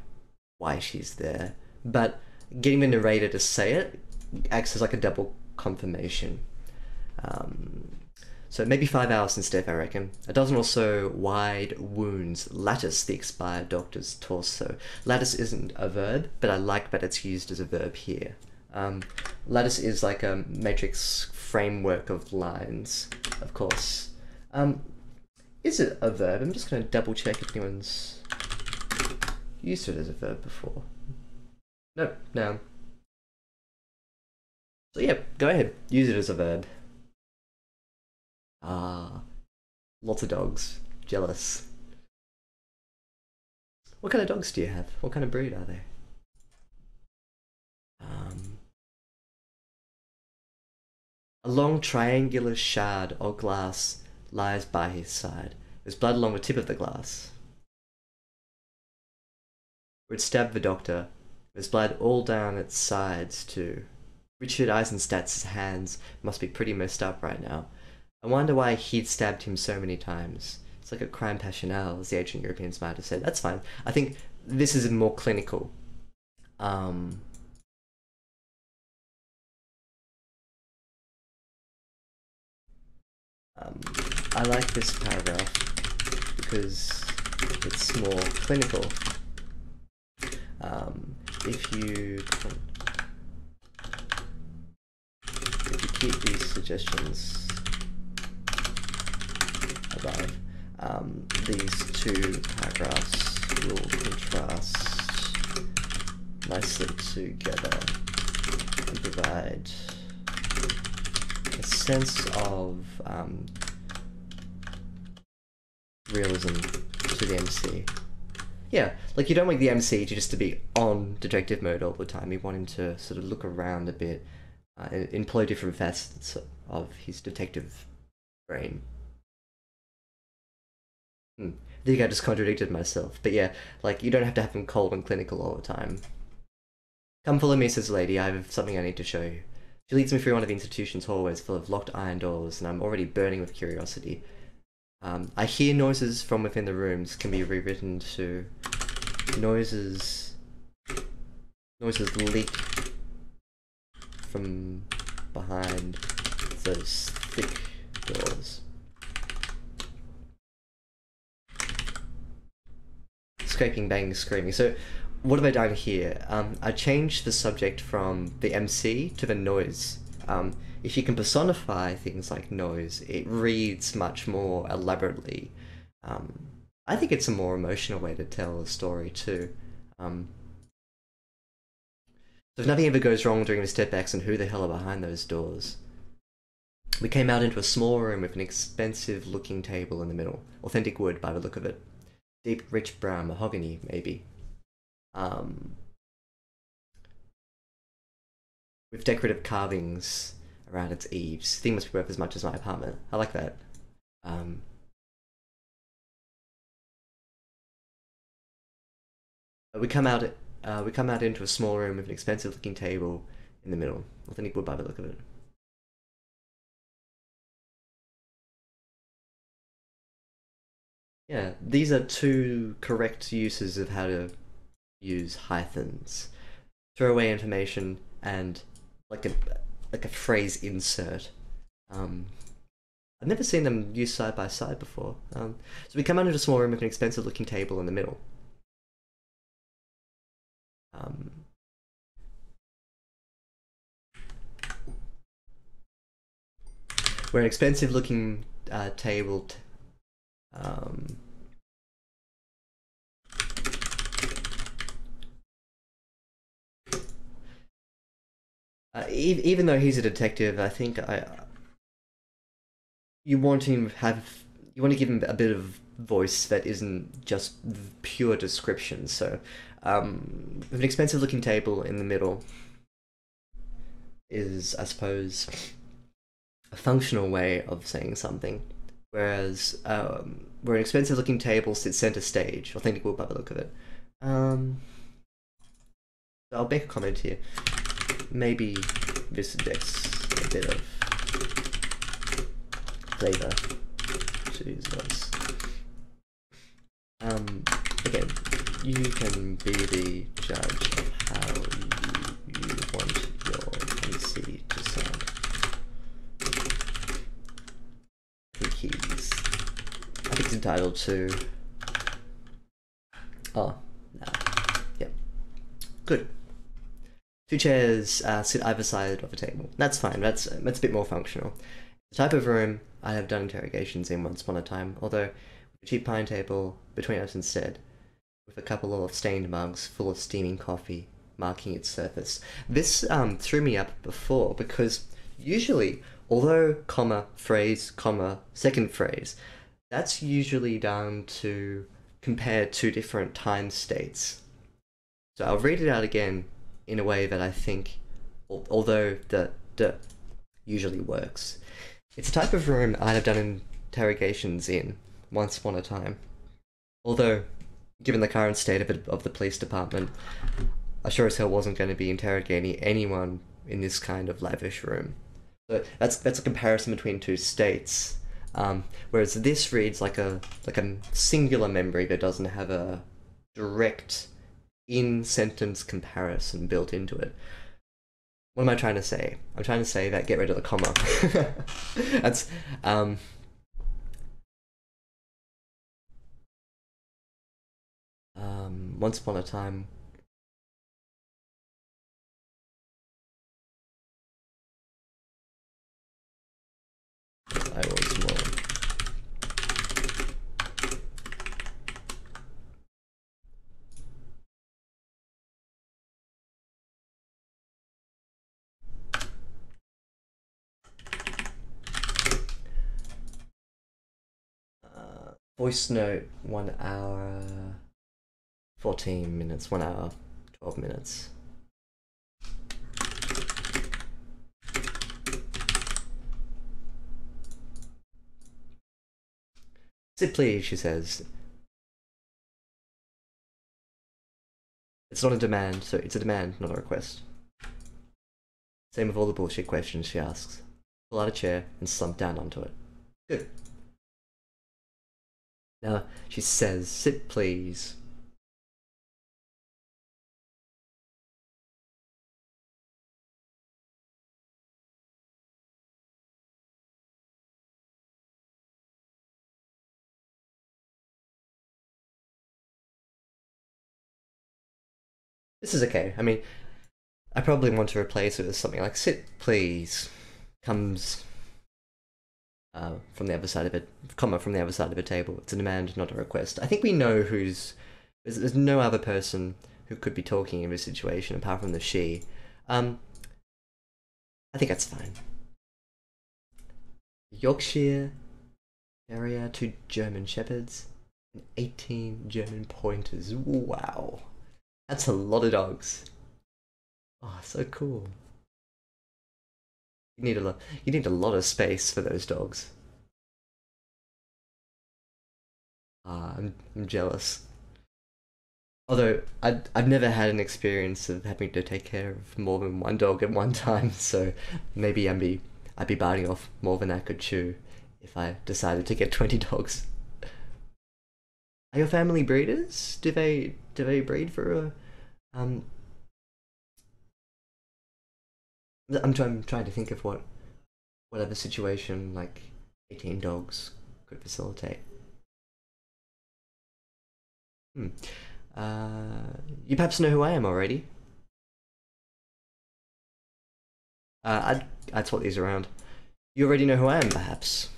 she's there, but getting the narrator to say it acts as like a double confirmation. So maybe 5 hours instead, I reckon. A dozen or so wide wounds lattice the expired doctor's torso. Lattice isn't a verb, but I like that it's used as a verb here. Lattice is like a matrix framework of lines, of course. Is it a verb? I'm just going to double check if anyone's used it as a verb before. No, no. So yeah, go ahead, use it as a verb. Ah, lots of dogs. Jealous. What kind of dogs do you have? What kind of breed are they? A long triangular shard or glass lies by his side. There's blood along the tip of the glass. Where it stabbed the doctor, there's blood all down its sides too. Richard Eisenstadt's hands must be pretty messed up right now. I wonder why he'd stabbed him so many times. It's like a crime passionnel, as the ancient Europeans might have said. That's fine. I think this is more clinical. I like this paragraph because it's more clinical. If you keep these suggestions above, these two paragraphs will contrast nicely together and provide a sense of realism to the MC. Yeah, like you don't want the MC to just to be on detective mode all the time. You want him to sort of look around a bit, employ different facets of his detective brain. I think I just contradicted myself, but yeah, like you don't have to have him cold and clinical all the time. Come follow me, says the lady. I have something I need to show you. She leads me through one of the institution's hallways full of locked iron doors, and I'm already burning with curiosity. I hear noises from within the rooms can be rewritten to noises leak from behind those thick doors. Scraping, banging, screaming. So what have I done here? I changed the subject from the MC to the noise. If you can personify things like noise, it reads much more elaborately. I think it's a more emotional way to tell a story too. So if nothing ever goes wrong during the stepbacks, and who the hell are behind those doors? We came out into a small room with an expensive looking table in the middle. Authentic wood by the look of it. Deep, rich brown mahogany, maybe. With decorative carvings around its eaves. Thing must be worth as much as my apartment. I like that. We come out into a small room with an expensive looking table in the middle. Authentic wood by the look of it. Yeah, these are two correct uses of how to use hyphens. Throwaway information and like a phrase insert. I've never seen them used side by side before. So we come out into a small room with an expensive looking table in the middle. Where an expensive looking table even though he's a detective, I think you want to give him a bit of voice that isn't just pure description. So, with an expensive looking table in the middle is, I suppose, a functional way of saying something. Whereas, where an expensive looking table sits center stage, authentic wood by the look of it. I'll make a comment here. Maybe this injects a bit of flavor to his voice. You can be the judge of how you want your PC to sound. I think it's entitled to... Oh, no. Yep. Good. 2 chairs sit either side of a table. That's fine. That's a bit more functional. The type of room I have done interrogations in once upon a time, although with a cheap pine table between us instead, with a couple of stained mugs full of steaming coffee marking its surface. This threw me up before because usually, although comma, phrase, comma, second phrase, that's usually done to compare 2 different time states. So I'll read it out again in a way that I think, although the usually works. It's a type of room I'd have done interrogations in once upon a time. Although, given the current state of the police department, I sure as hell wasn't going to be interrogating anyone in this kind of lavish room. So that's a comparison between 2 states. Whereas this reads like a singular memory that doesn't have a direct in-sentence comparison built into it. What am I trying to say? I'm trying to say that get rid of the comma. That's once upon a time. I was more. Voice note 1 hour 14 minutes, 1 hour 12 minutes. Sit please, she says. It's not a demand, so it's a demand, not a request. Same with all the bullshit questions she asks. Pull out a chair and slump down onto it. Good. Now, she says, sit please. This is okay. I mean, I probably want to replace it with something like sit please comes from the other side of it, comma from the other side of a table. It's a demand, not a request. I think we know who's... There's no other person who could be talking in this situation apart from the she. I think that's fine. Yorkshire Terrier, 2 German Shepherds, and 18 German Pointers. Wow. That's a lot of dogs. Oh, so cool. You need a lot of space for those dogs. I'm jealous. Although I've never had an experience of having to take care of more than 1 dog at one time, so maybe I'd be biting off more than I could chew if I decided to get 20 dogs. Are your family breeders? Do they breed for a I'm trying to think of whatever situation like 18 dogs could facilitate. You perhaps know who I am already. I'd swap these around. You already know who I am, perhaps.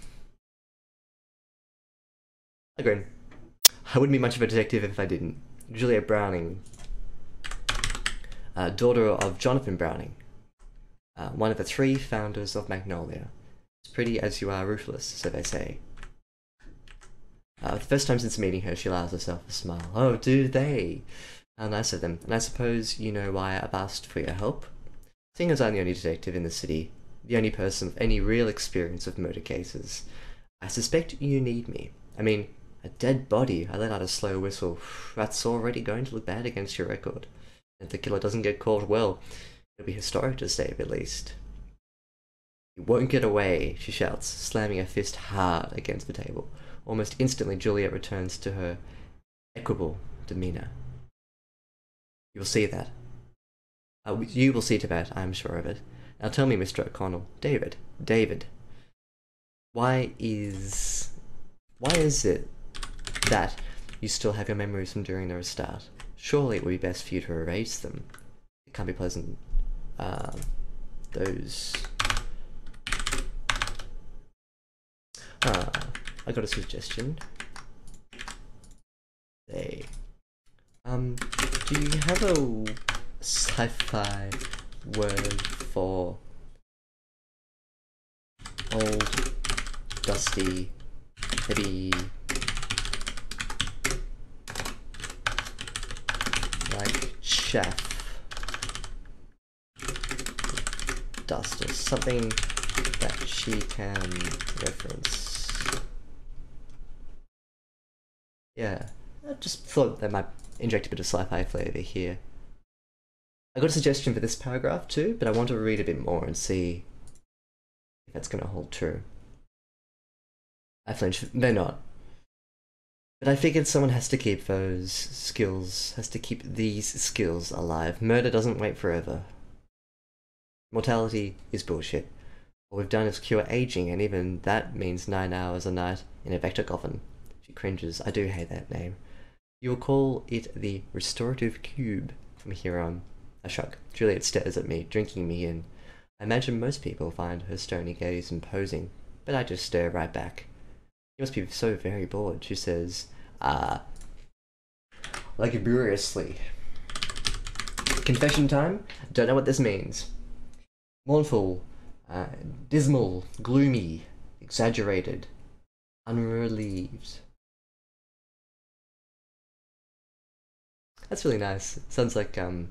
I grin. I wouldn't be much of a detective if I didn't. Juliet Browning, daughter of Jonathan Browning, one of the 3 founders of Magnolia. As pretty as you are ruthless, so they say. The first time since meeting her, she allows herself a smile. Oh, do they? How nice of them. And I suppose you know why I've asked for your help? Seeing as I'm the only detective in the city, the only person with any real experience of murder cases, I suspect you need me. I mean, a dead body. I let out a slow whistle. That's already going to look bad against your record. If the killer doesn't get caught, well, it'll be historic to say at least. You won't get away, she shouts, slamming her fist hard against the table. Almost instantly, Juliet returns to her equable demeanour. You will see that. You will see to that, I am sure of it. Now tell me, Mr. O'Connell, David, why is it that you still have your memories from during the restart? Surely it would be best for you to erase them. It can't be pleasant. Those. I got a suggestion. They. Do you have a sci-fi word for old, dusty, heavy, like chaff, dust, or something that she can reference? Yeah, I just thought that might inject a bit of sci-fi flavour here. I got a suggestion for this paragraph too, but I want to read a bit more and see if that's going to hold true. I flinch. They're not. But I figured someone has to keep those skills, has to keep these skills alive. Murder doesn't wait forever. Mortality is bullshit. What we've done is cure aging, and even that means 9 hours a night in a vector coffin. She cringes. I do hate that name. You will call it the restorative cube from here on. I shrug. Juliet stares at me, drinking me in. I imagine most people find her stony gaze imposing, but I just stare right back. You must be so very bored, she says, lugubriously. Confession time? Don't know what this means. Mournful, dismal, gloomy, exaggerated, unrelieved. That's really nice. Sounds like you've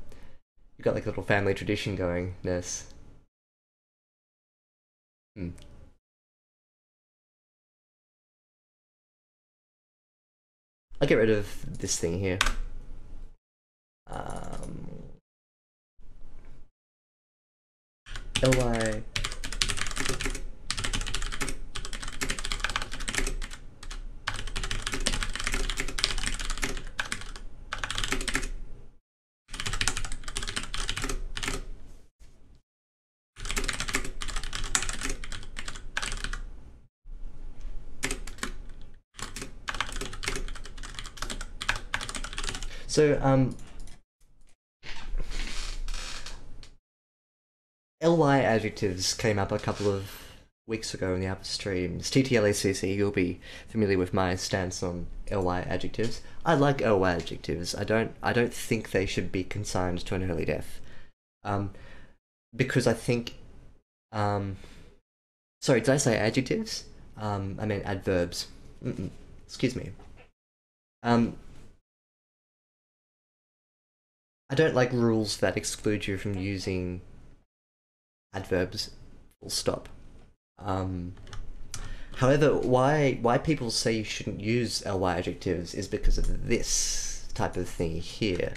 got like a little family tradition going, Ness. I'll get rid of this thing here. Ly. So, ly adjectives came up a couple of weeks ago in the upper streams. TTLACC, you'll be familiar with my stance on ly adjectives. I like ly adjectives. I don't think they should be consigned to an early death. Because I think, sorry, did I say adjectives? I meant adverbs. Excuse me. I don't like rules that exclude you from using adverbs, full stop. However, why people say you shouldn't use ly adjectives is because of this type of thing here.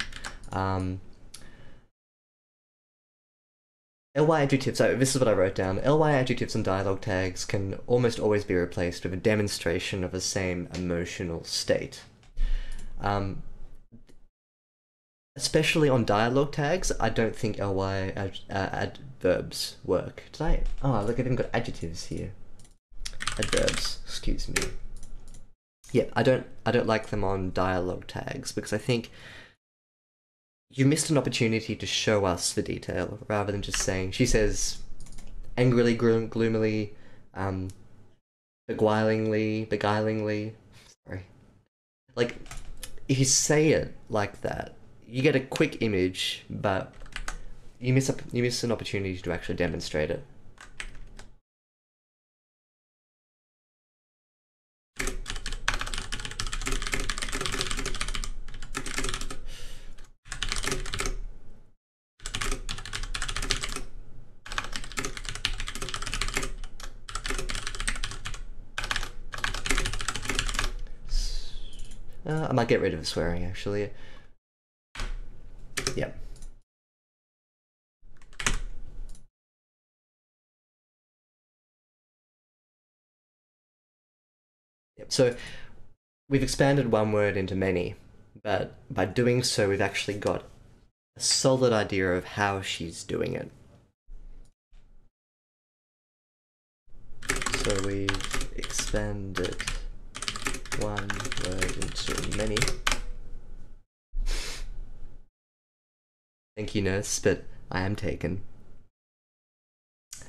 Ly adjectives, so this is what I wrote down. Ly adjectives and dialogue tags can almost always be replaced with a demonstration of the same emotional state. Especially on dialogue tags, I don't think ly adverbs work. Did I? Oh, look, I've even got adjectives here. Adverbs, excuse me. Yeah, I don't like them on dialogue tags because I think you missed an opportunity to show us the detail rather than just saying, she says angrily, gloomily, beguilingly, sorry. Like, if you say it like that, you get a quick image, but you miss an opportunity to actually demonstrate it. I might get rid of the swearing, actually. Yep. So we've expanded one word into many, but by doing so, we've actually got a solid idea of how she's doing it. So we've expanded one word into many. Thank you, nurse, but I am taken.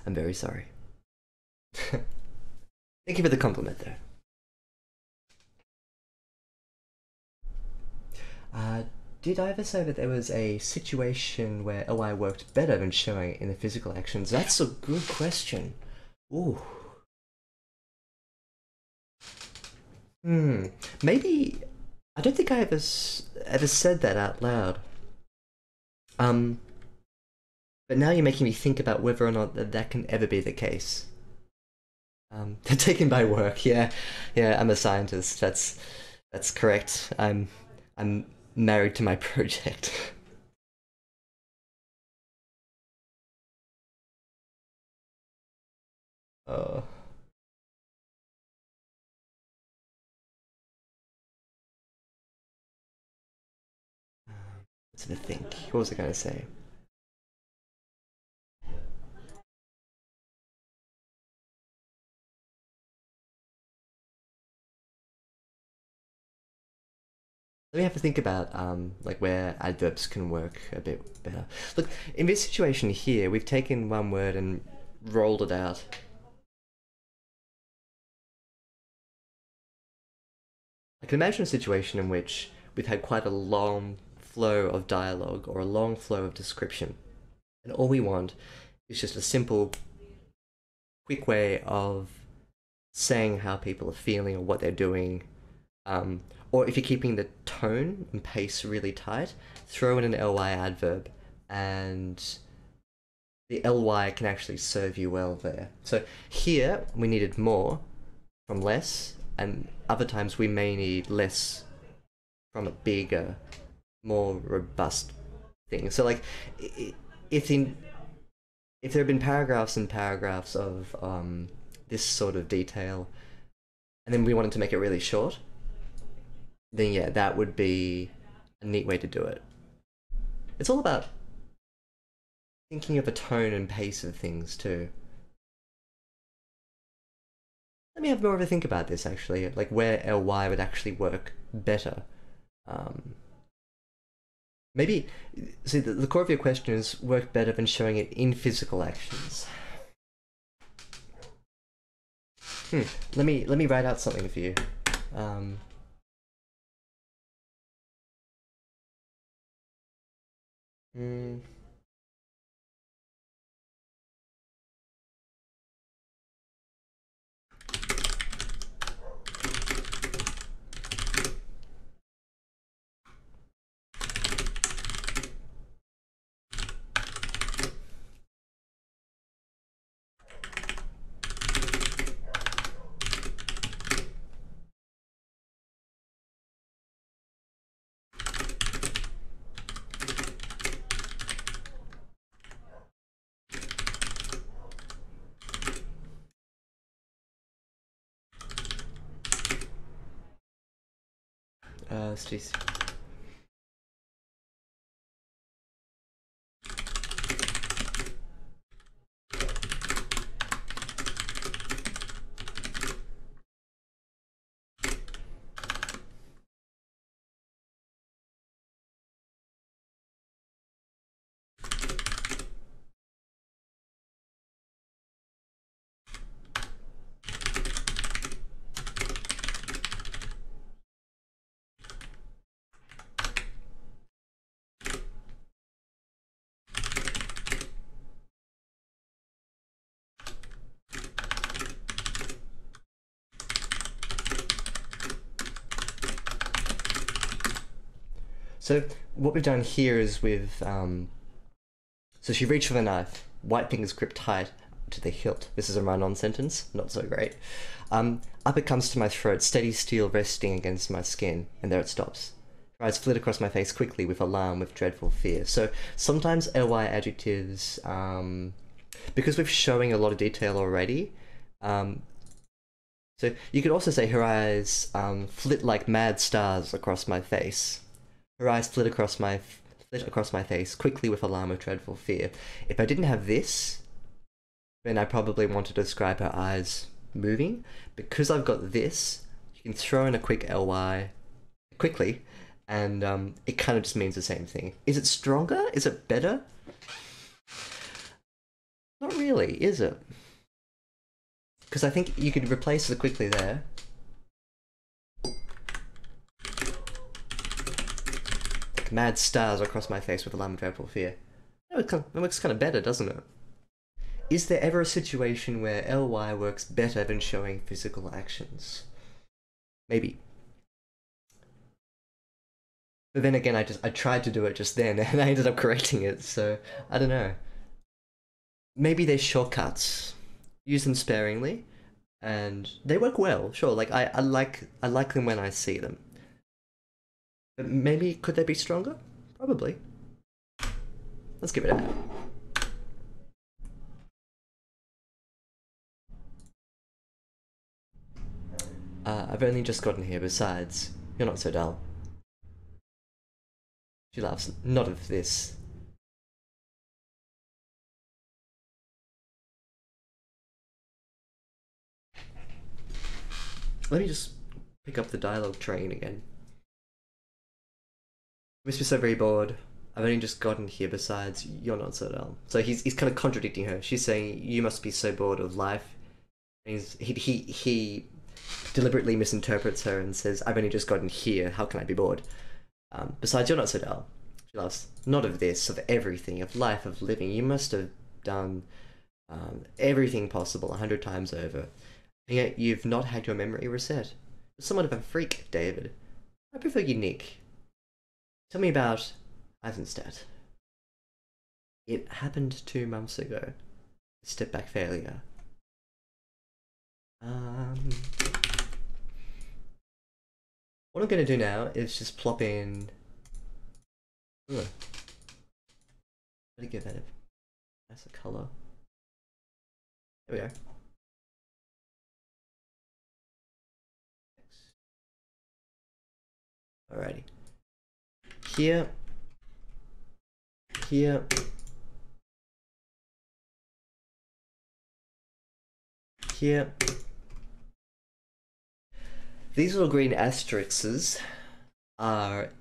I'm very sorry. Thank you for the compliment, though. Did I ever say that there was a situation where OI worked better than showing it in the physical actions? That's a good question. Ooh. Maybe... I don't think I ever said that out loud. But now you're making me think about whether or not that can ever be the case. They're taken by work, yeah. Yeah, I'm a scientist, that's correct. I'm married to my project. Oh. Let's have a think. What was I going to say? Let me have to think about like where adverbs can work a bit better. Look, in this situation here, we've taken one word and rolled it out. I can imagine a situation in which we've had quite a long flow of dialogue or a long flow of description, and all we want is just a simple, quick way of saying how people are feeling or what they're doing. Or if you're keeping the tone and pace really tight, throw in an ly adverb, and the ly can actually serve you well there. So here we needed more from less, and other times we may need less from a bigger, more robust thing. So like, if there have been paragraphs and paragraphs of this sort of detail, and then we wanted to make it really short, then yeah, that would be a neat way to do it. It's all about thinking of a tone and pace of things too. Let me have more of a think about this actually, like where ly would actually work better. Maybe, see, the core of your question is work better than showing it in physical actions. Let me write out something for you. Stacy. So what we've done here is so she reached for the knife, white fingers gripped tight to the hilt. This is a run-on sentence, not so great. Up it comes to my throat, steady steel resting against my skin, and there it stops. Her eyes flit across my face quickly with alarm, with dreadful fear. So sometimes ly adjectives, because we're showing a lot of detail already, so you could also say her eyes flit like mad stars across my face. Her eyes flit flit across my face quickly with alarm or dreadful fear. If I didn't have this, then I probably want to describe her eyes moving. Because I've got this, you can throw in a quick ly quickly, and it kind of just means the same thing. Is it stronger? Is it better? Not really, is it? Because I think you could replace the quickly there. Like mad stars across my face with alarm and dreadful fear. That looks kind of better, doesn't it? Is there ever a situation where ly works better than showing physical actions? Maybe. But then again, I tried to do it just then, and I ended up correcting it, so I don't know. Maybe they're shortcuts. Use them sparingly, and they work well, sure, like I like them when I see them. But maybe, could they be stronger? Probably. Let's give it a go. I've only just gotten here, besides, you're not so dull. She laughs. Not of this. Let me just pick up the dialogue train again. Must be so very bored. I've only just gotten here, besides, you're not so dull. So he's kind of contradicting her. She's saying, you must be so bored of life. And he deliberately misinterprets her and says, I've only just gotten here, how can I be bored? Besides, you're not so dull. She laughs. Not of this, of everything, of life, of living. You must have done everything possible 100 times over. And yet you've not had your memory reset. You're somewhat of a freak, David. I prefer you, Nick. Tell me about Eisenstadt. It happened 2 months ago. Step back failure. What I'm gonna do now is just plop in. Ugh. How do you give that a nicer color? There we go. Alrighty. Here. Here. Here. These little green asterisks are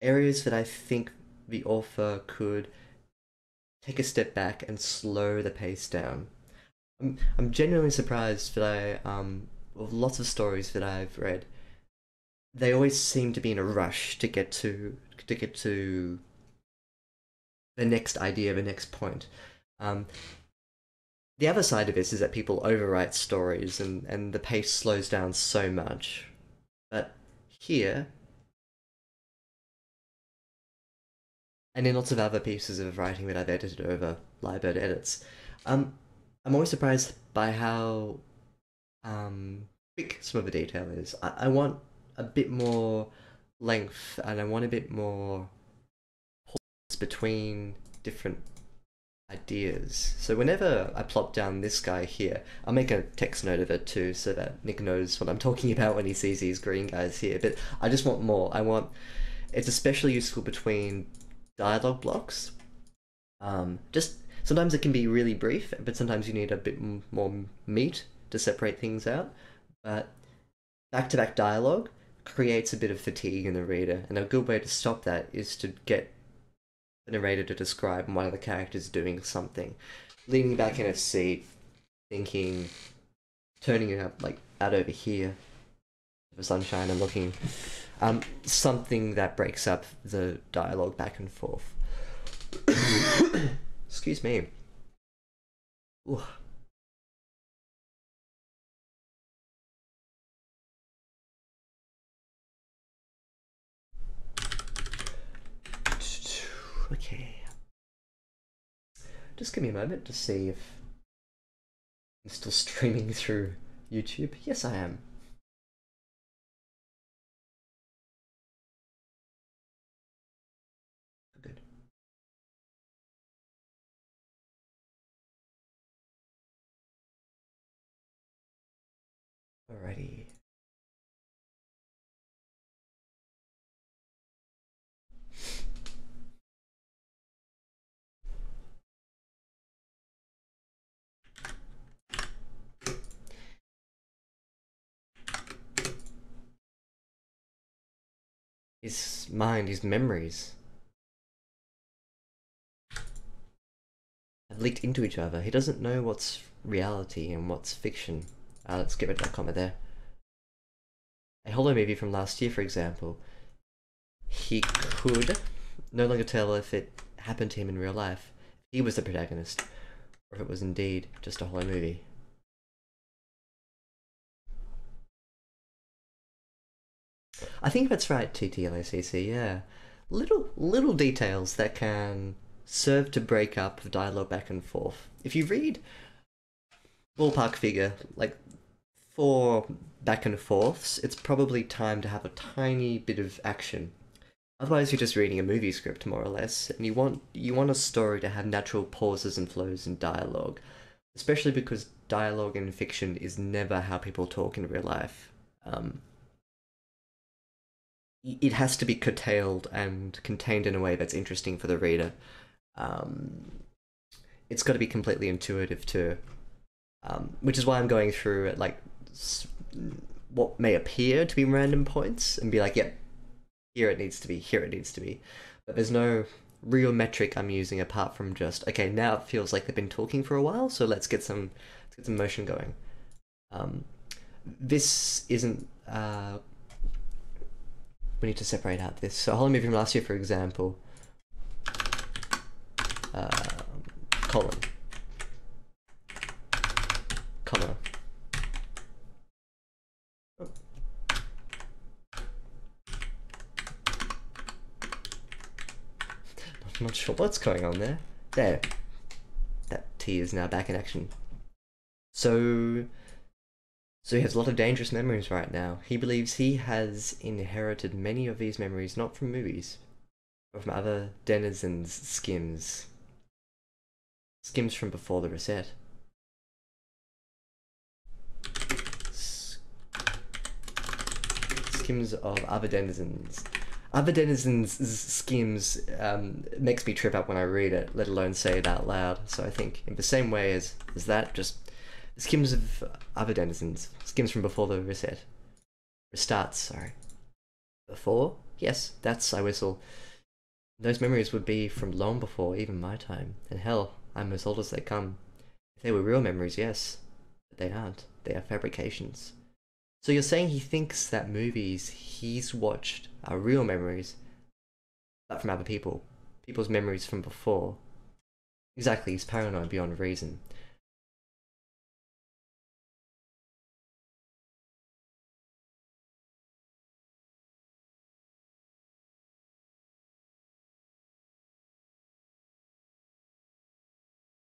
areas that I think the author could take a step back and slow the pace down. I'm genuinely surprised that with lots of stories that I've read, they always seem to be in a rush to get to the next idea, the next point. The other side of this is that people overwrite stories and the pace slows down so much. But here, and in lots of other pieces of writing that I've edited over Lyrebird edits, I'm always surprised by how quick some of the detail is. I want a bit more length, and I want a bit more pause between different ideas. So whenever I plop down this guy here, I'll make a text note of it too, so that Nick knows what I'm talking about when he sees these green guys here. But I just want more. It's especially useful between dialogue blocks. Just sometimes it can be really brief, but sometimes you need a bit more meat to separate things out. But back-to-back dialogue creates a bit of fatigue in the reader, and a good way to stop that is to get the narrator to describe one of the characters doing something. Leaning back in a seat, thinking, turning it up, like, out over here, the sunshine, and looking. Something that breaks up the dialogue back and forth. Excuse me. Ooh. Okay. Just give me a moment to see if I'm still streaming through YouTube. Yes, I am. Good. Alrighty. his mind, his memories have leaked into each other. He doesn't know what's reality and what's fiction. Let's get rid of that comma there. A Hollow movie from last year, for example, he could no longer tell if it happened to him in real life, if he was the protagonist, or if it was indeed just a Hollow movie. I think that's right, TTLACC, yeah. Little details that can serve to break up the dialogue back and forth. If you read ballpark figure, like 4 back and forths, it's probably time to have a tiny bit of action. Otherwise you're just reading a movie script, more or less, and you want a story to have natural pauses and flows in dialogue. Especially because dialogue in fiction is never how people talk in real life. It has to be curtailed and contained in a way that's interesting for the reader. It's got to be completely intuitive too, which is why I'm going through like what may appear to be random points and be like, yep, here it needs to be, here it needs to be. But there's no real metric I'm using apart from just, okay, now it feels like they've been talking for a while, so let's get some motion going. This isn't we need to separate out this. So a Hollow movie from last year, for example, colon, comma. Oh. I'm not sure what's going on there. There. That T is now back in action. So he has a lot of dangerous memories right now. He believes he has inherited many of these memories not from movies, but from other denizens' skims. Skims from before the reset. Skims of other denizens. Other denizens' skims makes me trip up when I read it, let alone say it out loud. So I think in the same way as that, just skims of other denizens. Skims from before the reset. Restarts, sorry. Before? Yes, that's I whistle. Those memories would be from long before even my time. And hell, I'm as old as they come. If they were real memories, yes. But they aren't. They are fabrications. So you're saying he thinks that movies he's watched are real memories, but from other people. People's memories from before. Exactly, he's paranoid beyond reason.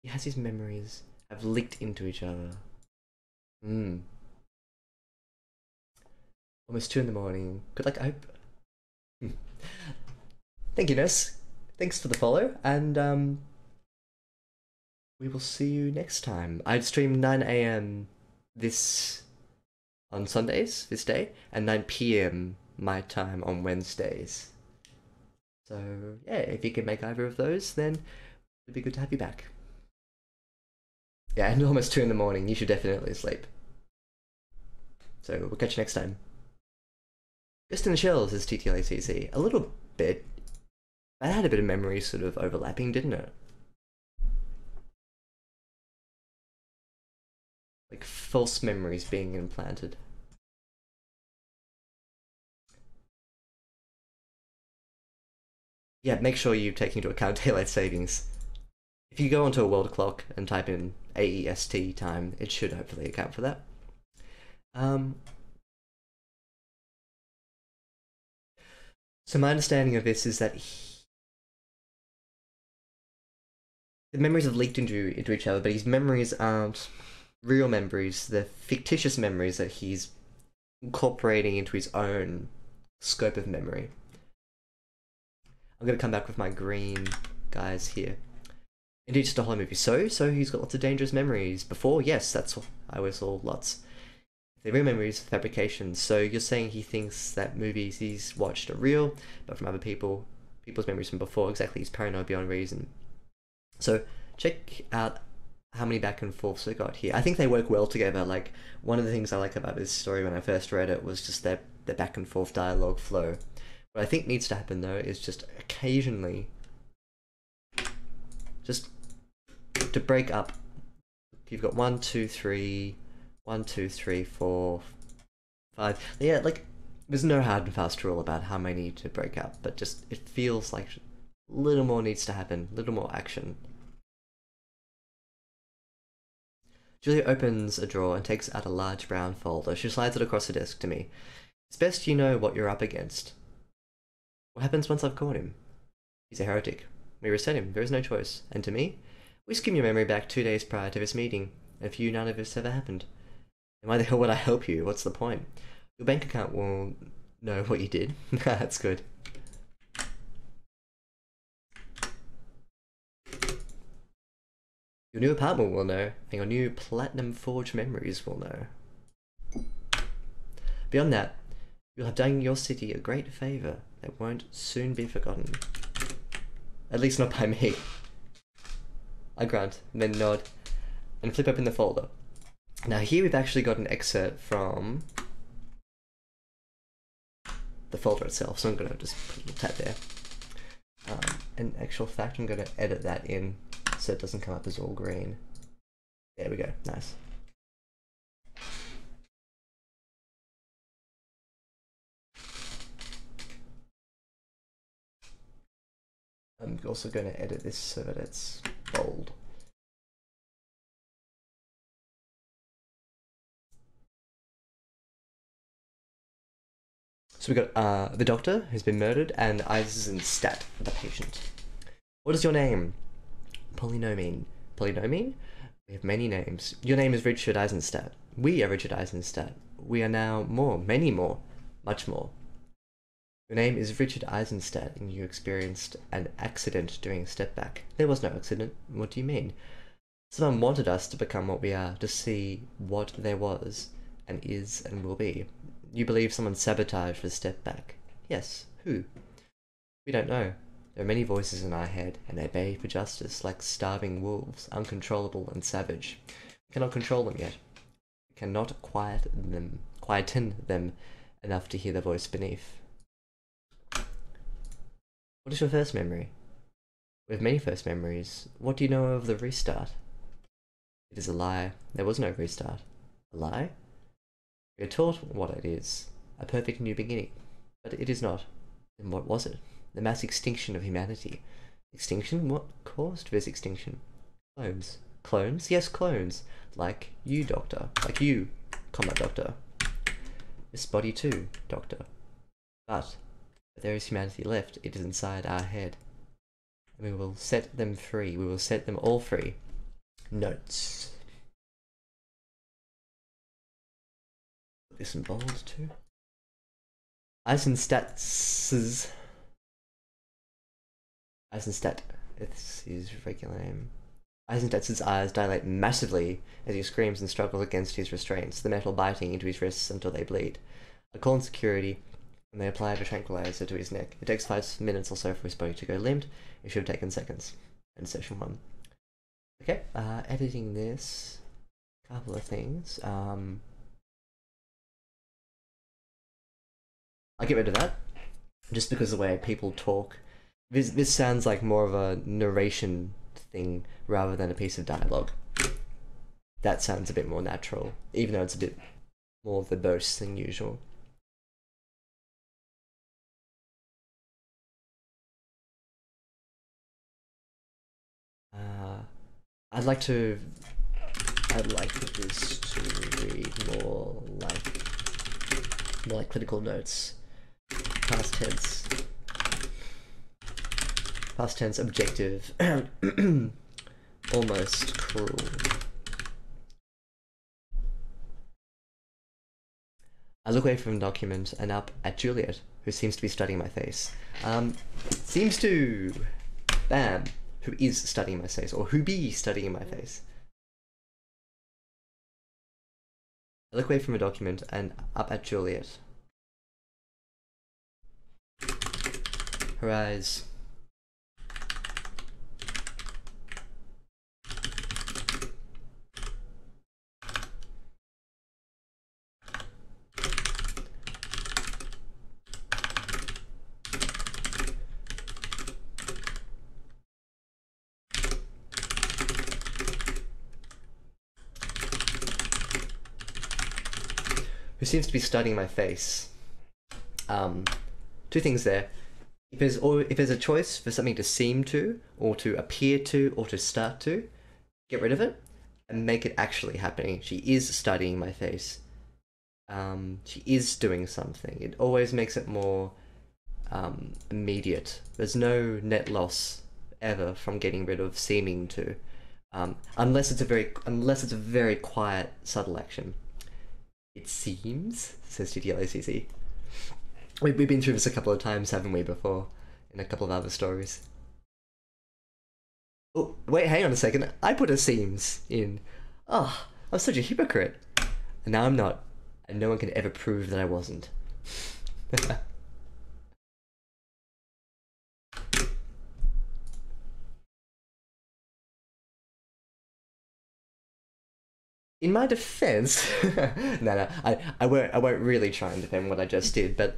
He has his memories have leaked into each other. Almost 2 in the morning. Good luck, I hope. Thank you, Nurse. Thanks for the follow, and we will see you next time. I'd stream 9 AM on Sundays, this day, and 9 PM my time on Wednesdays. So yeah, if you can make either of those, then it'd be good to have you back. Yeah, and almost 2 in the morning, you should definitely sleep. So we'll catch you next time. Just in the Shells is TTLACC. A little bit. That had a bit of memory sort of overlapping, didn't it? Like false memories being implanted. Yeah, make sure you take into account daylight savings. If you go onto a world clock and type in AEST time, it should hopefully account for that. So my understanding of this is that the memories have leaked into each other, but his memories aren't real memories. They're fictitious memories that he's incorporating into his own scope of memory. I'm going to come back with my green guys here. Indeed, just a Hollow movie. So he's got lots of dangerous memories. Before, yes, that's I whistle lots. They're real memories, fabrications. So you're saying he thinks that movies he's watched are real, but from other people's memories from before. Exactly, he's paranoid beyond reason. So check out how many back and forths we got here. I think they work well together. Like, one of the things I like about this story when I first read it was just their back and forth dialogue flow. What I think needs to happen though is just occasionally, just to break up. You've got 1, 2, 3, 1, 2, 3, 4, 5. Yeah, like there's no hard and fast rule about how many to break up, but just it feels like a little more needs to happen, a little more action. Julia opens a drawer and takes out a large brown folder. She slides it across the desk to me. It's best you know what you're up against. What happens once I've caught him? He's a heretic. We reset him. There is no choice. And to me, we skim your memory back 2 days prior to this meeting. And for you, none of this ever happened. And why the hell would I help you? What's the point? Your bank account will know what you did. That's good. Your new apartment will know, and your new platinum forged memories will know. Beyond that, you'll have done your city a great favour that won't soon be forgotten. At least not by me. I grunt, then nod, and flip open the folder. Now here we've actually got an excerpt from the folder itself, so I'm going to just put a little tab there. In actual fact, I'm going to edit that in so it doesn't come up as all green. There we go, nice. I'm also going to edit this so that it's bold. So we've got the doctor who's been murdered and Eisenstadt, the patient. What is your name? Polynomine. Polynomine? We have many names. Your name is Richard Eisenstadt. We are Richard Eisenstadt. We are now more, many more, much more. Your name is Richard Eisenstadt and you experienced an accident during a step back. There was no accident. What do you mean? Someone wanted us to become what we are, to see what there was and is and will be. You believe someone sabotaged the step back? Yes. Who? We don't know. There are many voices in our head, and they bay for justice like starving wolves, uncontrollable and savage. We cannot control them yet. We cannot quieten them enough to hear the voice beneath. What is your first memory? We have many first memories. What do you know of the restart? It is a lie. There was no restart. A lie? We are taught what it is. A perfect new beginning. But it is not. Then what was it? The mass extinction of humanity. Extinction? What caused this extinction? Clones. Clones? Yes, clones. Like you, Doctor. Like you, comma, Doctor. This body too, Doctor. But if there is humanity left, it is inside our head. And we will set them free. We will set them all free. Notes. Put this in bold too. Eisenstadt, it's his regular name. Eisenstadt's eyes dilate massively as he screams and struggles against his restraints, the metal biting into his wrists until they bleed. I call in security, and they apply a tranquilizer to his neck. It takes 5 minutes or so for his body to go limp. It should have taken seconds. In session 1. Okay, editing this. Couple of things. I'll get rid of that, just because of the way people talk. This sounds like more of a narration thing rather than a piece of dialogue. That sounds a bit more natural, even though it's a bit more verbose than usual. I'd like this to read more like critical notes. Past tense, objective, almost cruel. I look away from the document and up at Juliet, who seems to be studying my face. Who is studying my face, or who be studying my face. I look away from a document and up at Juliet. Her eyes. who seems to be studying my face. Two things there. If there's a choice for something to seem to, or to appear to, or to start to, get rid of it and make it actually happening. She is studying my face. She is doing something. It always makes it more immediate. There's no net loss ever from getting rid of seeming to, unless it's a very quiet, subtle action. It seems, says TTLACC. We've been through this a couple of times, haven't we, before, in a couple of other stories. Oh, wait, hang on a second. I put a seems in. Oh, I'm such a hypocrite. And now I'm not. And no one can ever prove that I wasn't. In my defense, no, I won't really try and defend what I just did, but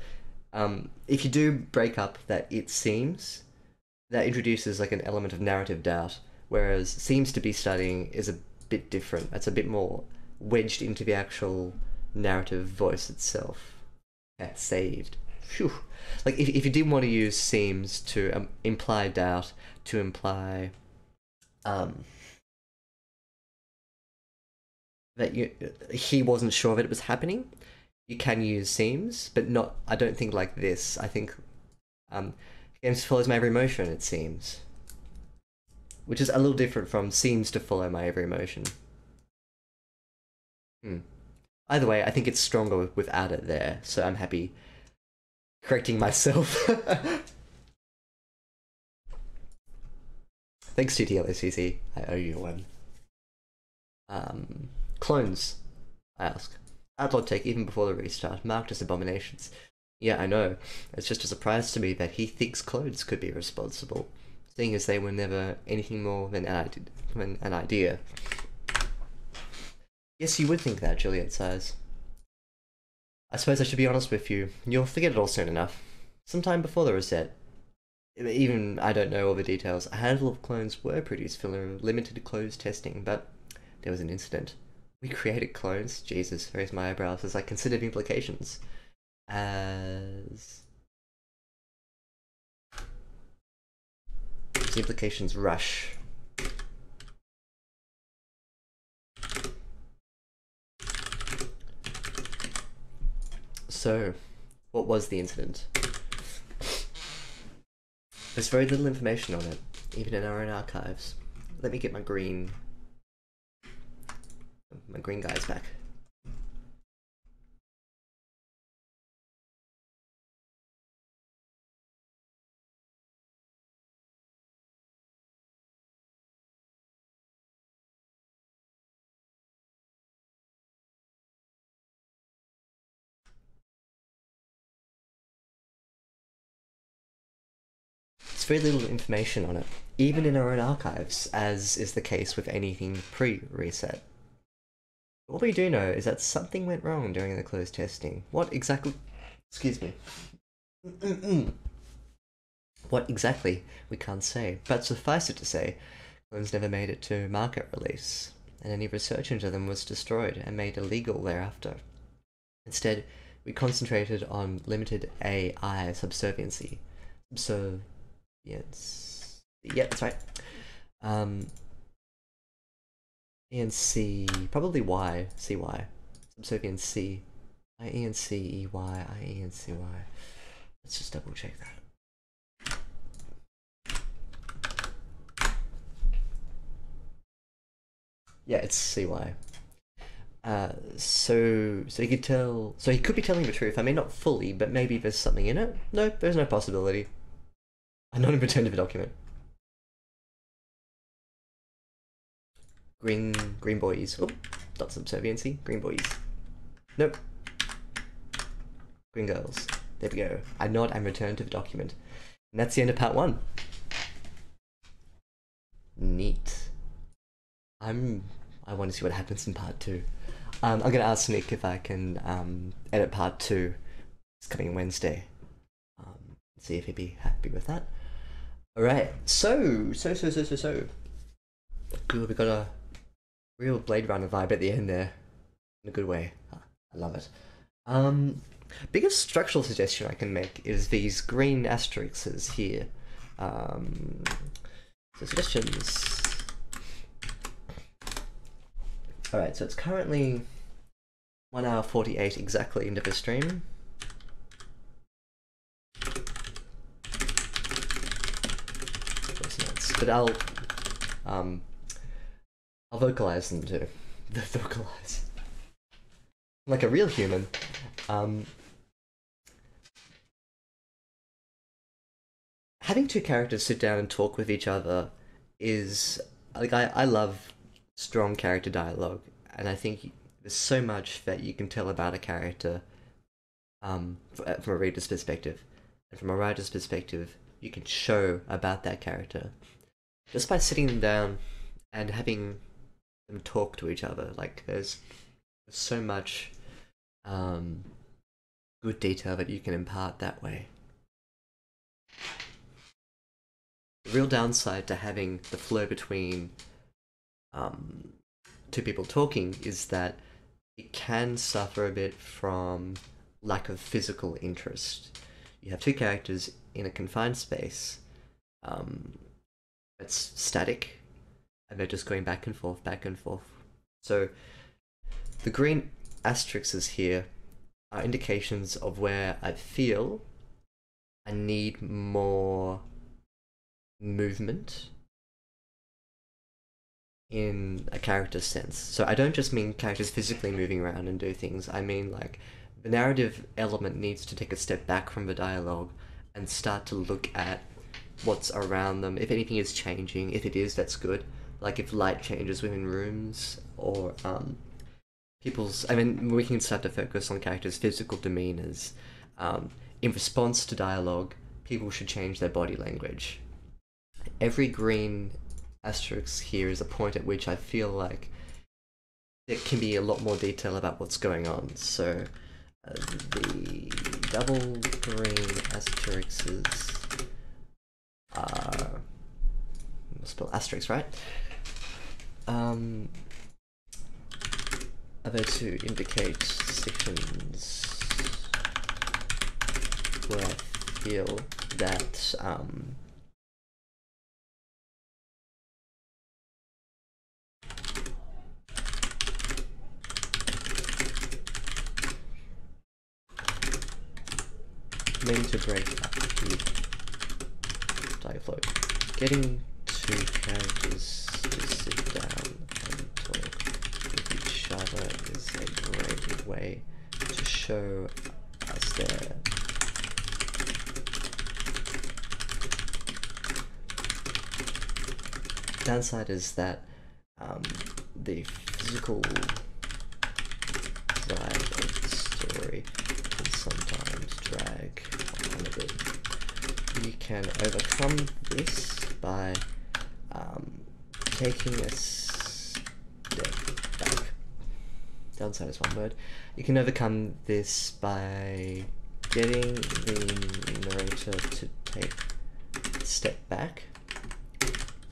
if you do break up that it seems, that introduces like an element of narrative doubt, whereas seems to be studying is a bit different. It's a bit more wedged into the actual narrative voice itself. Yeah, saved. Phew. Like if you did want to use seems to imply doubt, to imply that he wasn't sure that it was happening, you can use seems, but not. I don't think like this. I think games follows my every motion. It seems, which is a little different from seems to follow my every motion. Either way, I think it's stronger without it there, so I'm happy correcting myself. Thanks, TTLACC. I owe you one. Clones, I ask. Outlaw Tech, even before the restart, marked as abominations. Yeah, I know. It's just a surprise to me that he thinks clones could be responsible, seeing as they were never anything more than an idea. Yes, you would think that, Juliet says. I suppose I should be honest with you. You'll forget it all soon enough. Sometime before the reset. Even I don't know all the details. A handful of clones were produced for limited closed testing, but there was an incident. We created clones. Jesus, raised my eyebrows as I considered implications. As the implications rush. So, what was the incident? There's very little information on it, even in our own archives. Let me get my green guys back. There's very little information on it, even in our own archives, as is the case with anything pre-reset. What we do know is that something went wrong during the closed testing. What exactly... Excuse me. What exactly, we can't say, but suffice it to say, clones never made it to market release, and any research into them was destroyed and made illegal thereafter. Instead, we concentrated on limited AI subserviency. Yes. Yeah, that's right. ENC, probably Y, CY. Subserviency. IENCEY, IENCY. Let's just double check that. Yeah, it's CY. So he could tell. So he could be telling the truth. I mean, not fully, but maybe there's something in it. No, there's no possibility. I'm not in return of a document. Green boys. Oh, not subserviency. Green boys. Nope. Green girls. There we go. I nod and return to the document. And that's the end of part 1. Neat. I want to see what happens in part 2. I'm gonna ask Nick if I can edit part 2. It's coming Wednesday. See if he'd be happy with that. Alright, so. Good, we got a real Blade Runner vibe at the end there. In a good way. I love it. Um, Biggest structural suggestion I can make is these green asterisks here. Um, so suggestions. Alright, so it's currently 1 hour 48 exactly into the stream. But I'll vocalize them too. Vocalize. Like a real human. Having two characters sit down and talk with each other is like I love strong character dialogue, and I think there's so much that you can tell about a character from a reader's perspective, and from a writer's perspective, you can show about that character just by sitting them down and having them talk to each other. Like there's so much good detail that you can impart that way. The real downside to having the flow between two people talking is that it can suffer a bit from lack of physical interest. You have two characters in a confined space that's static, and they're just going back and forth, back and forth. So the green asterisks here are indications of where I feel I need more movement in a character's sense. So I don't just mean characters physically moving around and do things, I mean like the narrative element needs to take a step back from the dialogue and start to look at what's around them. If anything is changing, if it is, that's good. Like if light changes within rooms, or I mean, we can start to focus on characters' physical demeanors. In response to dialogue, people should change their body language. Every green asterisk here is a point at which I feel like there can be a lot more detail about what's going on. So the double green asterisks are, I'll spell asterisks right, are there to indicate sections where I feel that mean to break up the dialogue. Getting two characters to sit down and talk with each other is a great way to show us their downside is that the physical side of the story can sometimes drag on a bit. You can overcome this by taking a step back. Downside is one word. You can overcome this by getting the narrator to take a step back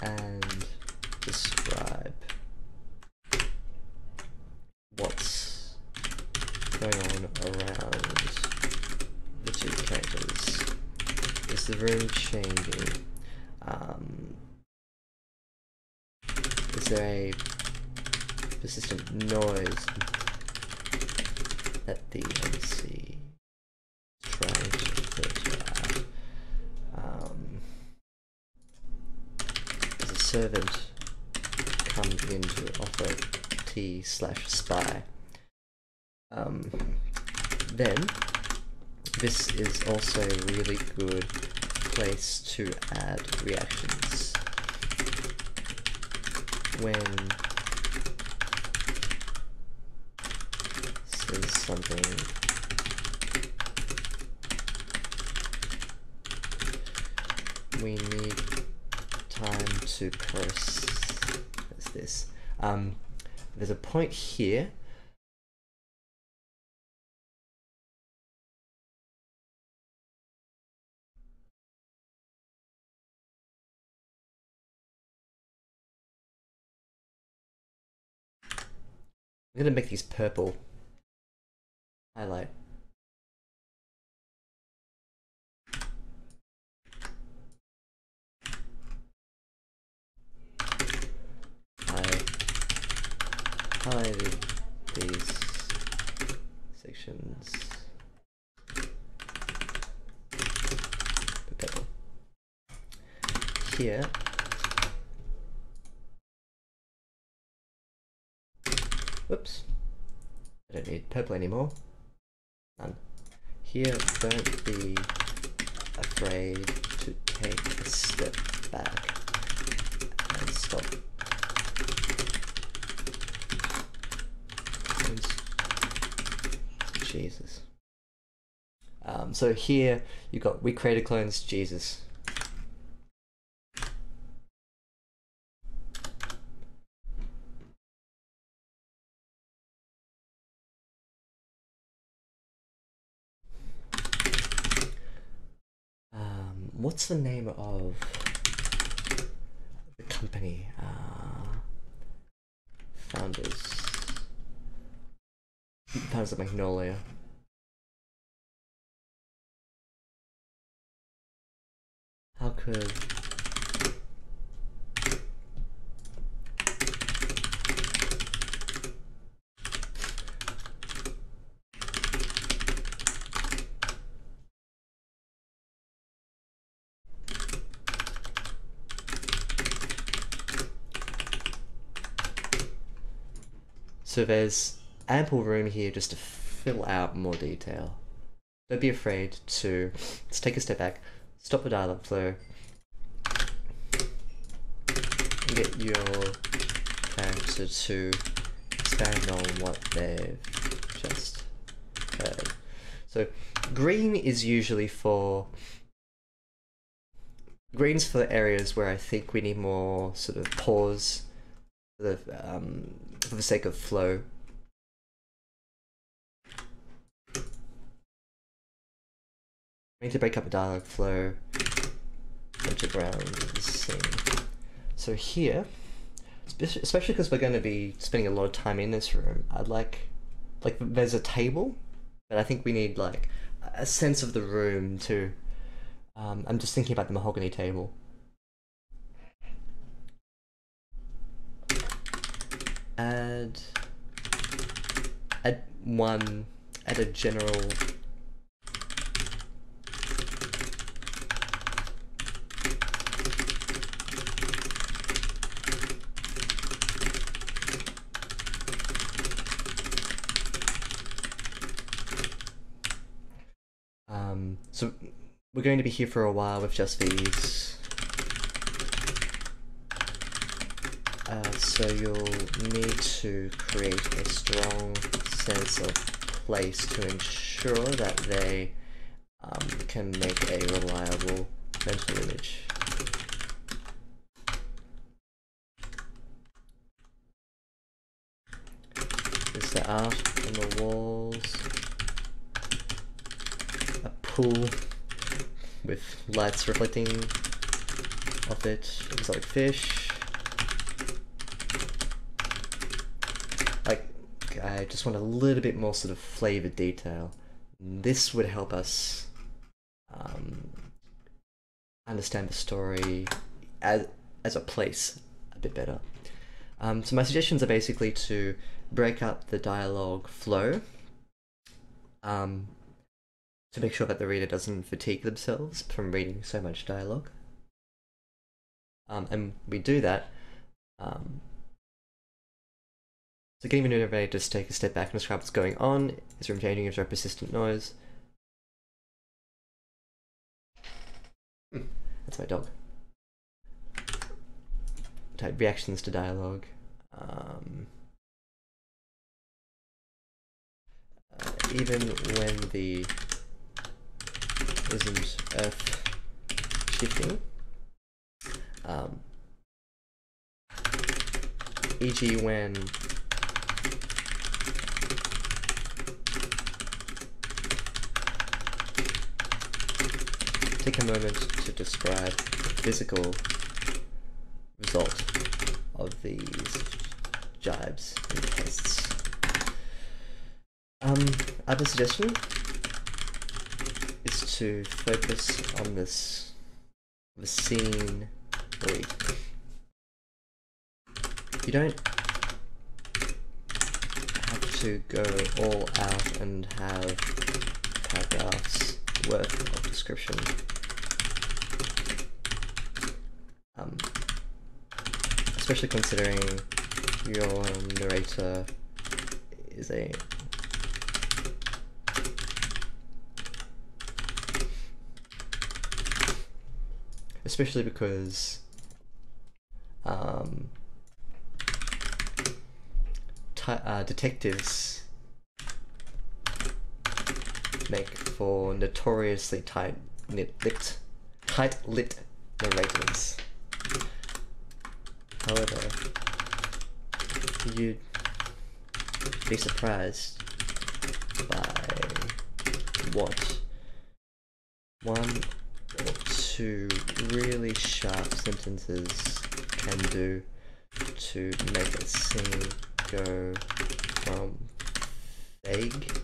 and describe what's going on around the two characters. Is the room changing? Is there a persistent noise that the MC is trying to filter out? Does a servant come in to offer tea/spy? Then this is also a really good place to add reactions. When says something we need time to process this. There's a point here. I'm gonna make these purple highlight highlighted these sections. Purple. Here. Whoops. I don't need purple anymore. None. Here, don't be afraid to take a step back and stop. Jesus. So here you got we created clones Jesus. What's the name of the company? Founders of Magnolia. How could so there's ample room here just to fill out more detail. Don't be afraid to let's take a step back, stop the dialogue flow, and get your character to expand on what they've just heard. So green is usually green's for areas where I think we need more sort of pause for the sake of flow. I need to break up a dialogue flow, bunch of around the scene. So here, especially because we're going to be spending a lot of time in this room, I'd like there's a table, but I think we need like a sense of the room too. I'm just thinking about the mahogany table. Add a general so we're going to be here for a while with just these. So you'll need to create a strong sense of place to ensure that they can make a reliable mental image. There's the art on the walls. A pool with lights reflecting off it, exotic fish. Like, I just want a little bit more sort of flavored detail. This would help us understand the story as a place a bit better. So my suggestions are basically to break up the dialogue flow, to make sure that the reader doesn't fatigue themselves from reading so much dialogue. And we do that. So getting the narrator to just take a step back and describe what's going on. Is room changing? Is there a persistent noise? That's my dog. Type reactions to dialogue. Even when the isn't earth shifting, e.g. when take a moment to describe the physical result of these jibes and tests. Other suggestion is to focus on the scene read. You don't to go all out and have paragraphs worth of description. Especially considering your narrator is a especially because detectives make for notoriously tight-lit narrators. However, you'd be surprised by what one or two really sharp sentences can do to make a scene go from vague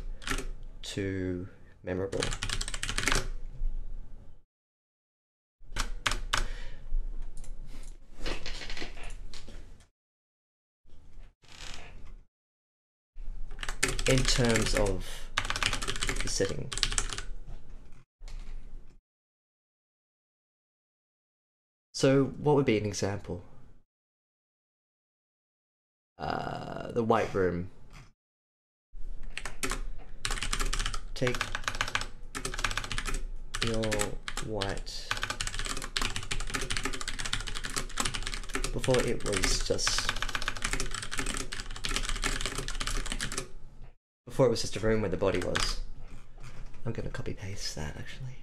to memorable. In terms of the setting. So what would be an example? The White Room. Take your white. Before it was just a room where the body was. I'm gonna copy paste that actually.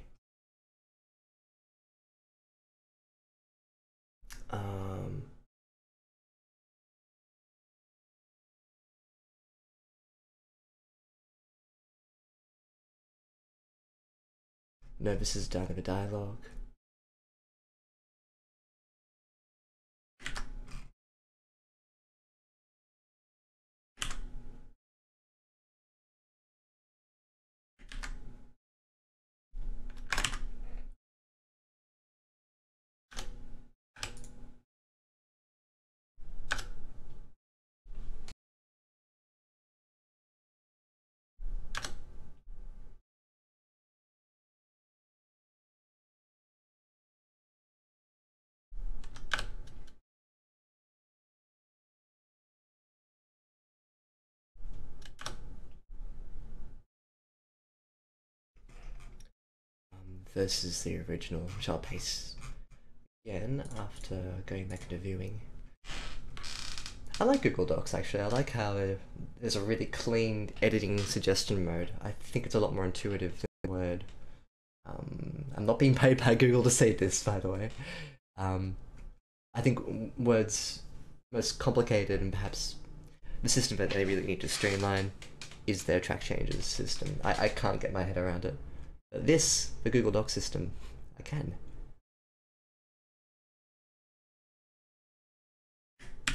No, this is down of a dialogue. Versus the original, which I'll paste again after going back into viewing. I like Google Docs actually. I like how there's a really clean editing suggestion mode. I think it's a lot more intuitive than Word. I'm not being paid by Google to say this, by the way. I think Word's most complicated and perhaps the system that they really need to streamline is their track changes system. I can't get my head around it. But this, the Google Docs system, I can. Go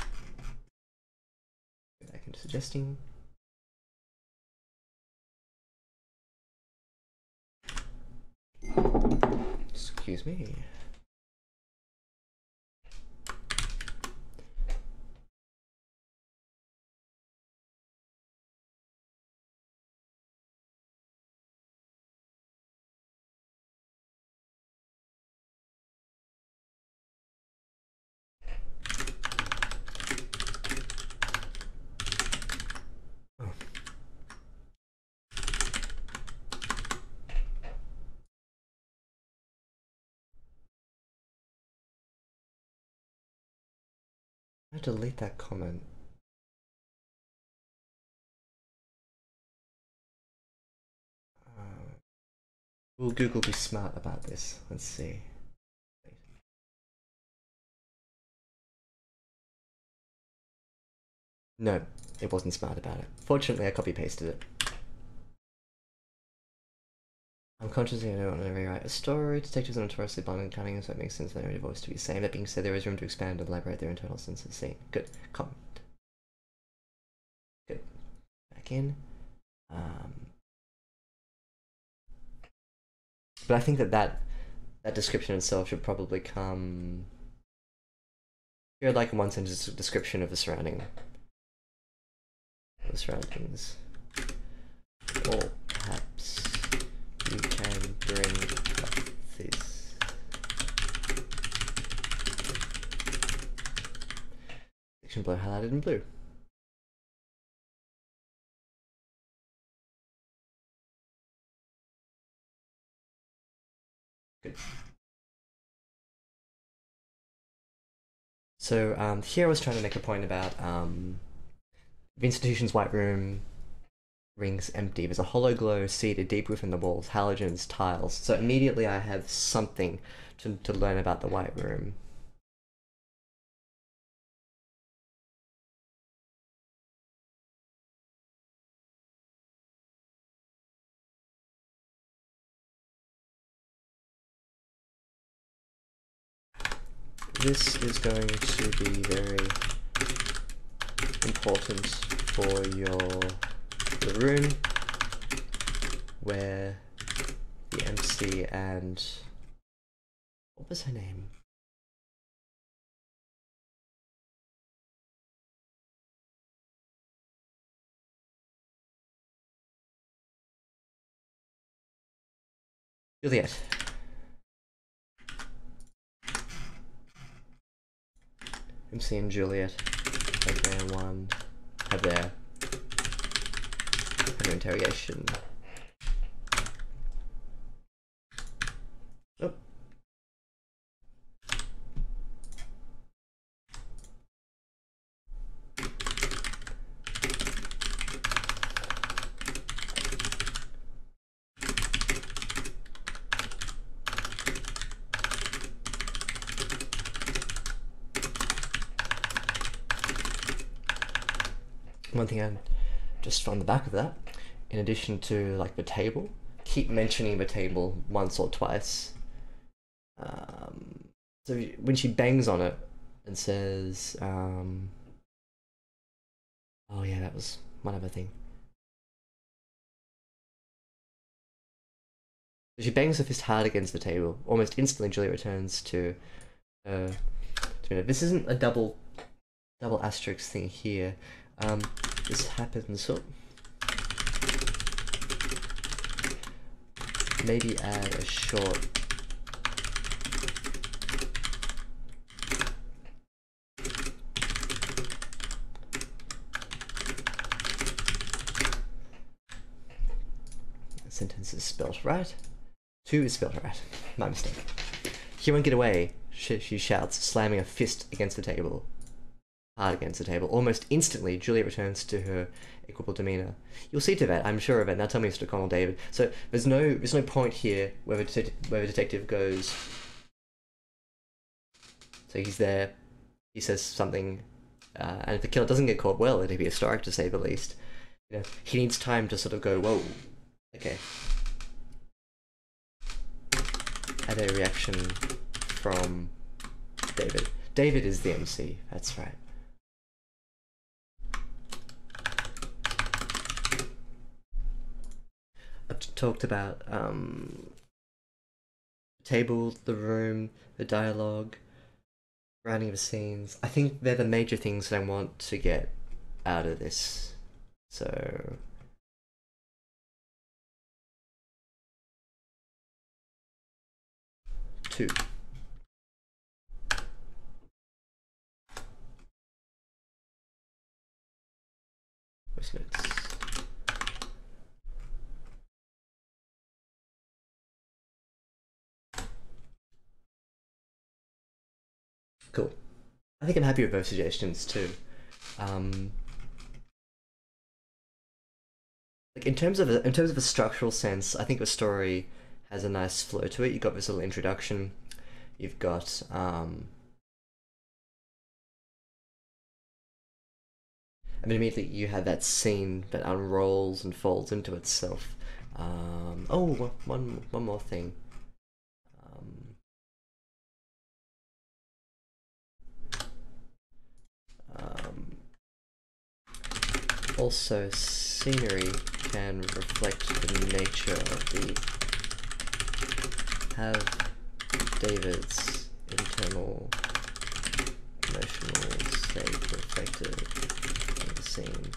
back into suggesting. Excuse me. I delete that comment. Will Google be smart about this? Let's see. No, it wasn't smart about it. Fortunately, I copy-pasted it. I'm consciously I don't want to rewrite a story. Detectives are notoriously blunt and cunning, so it makes sense for their voice to be the same. That being said, there is room to expand and elaborate their internal sense of the scene. Good. Comment. Good. Back in. But I think that description itself should probably come here, like a one-sentence description of the surrounding the surroundings. Or perhaps you can bring up this. Section below highlighted in blue. Good. So here I was trying to make a point about the institution's white room rings empty. There's a hollow glow seated deep within the walls, halogens, tiles. So immediately I have something to learn about the white room. This is going to be very important for the room where the MC and what was her name? Juliet. MC and Juliet have their interrogation. Oh. One thing I just on the back of that, in addition to like the table, keep mentioning the table once or twice. So when she bangs on it and says, oh yeah, that was one other thing. So she bangs her fist hard against the table. Almost instantly, Julia returns to this isn't a double asterisk thing here. This happens. So maybe add a short sentence is spelled right. 2 is spelled right. My mistake. He won't get away, she shouts, slamming a fist against the table. Hard against the table. Almost instantly, Juliet returns to her equable demeanor. You'll see to that, I'm sure of it. Now tell me, Mr. Connell David. So there's no point here where the detective goes. So he's there, he says something, and if the killer doesn't get caught, well, it'd be historic to say the least. You know, he needs time to sort of go, whoa, okay. Add a reaction from David. David is the MC, that's right. I've talked about the table, the room, the dialogue, writing of scenes. I think they're the major things that I want to get out of this. So two. Voice notes. Cool. I think I'm happy with both suggestions too. Like in terms of a structural sense, I think the story has a nice flow to it. You've got this little introduction. You've got and then immediately you have that scene that unrolls and folds into itself. Oh, one more thing. Also, scenery can reflect the nature of the have David's internal emotional state reflected in the scene.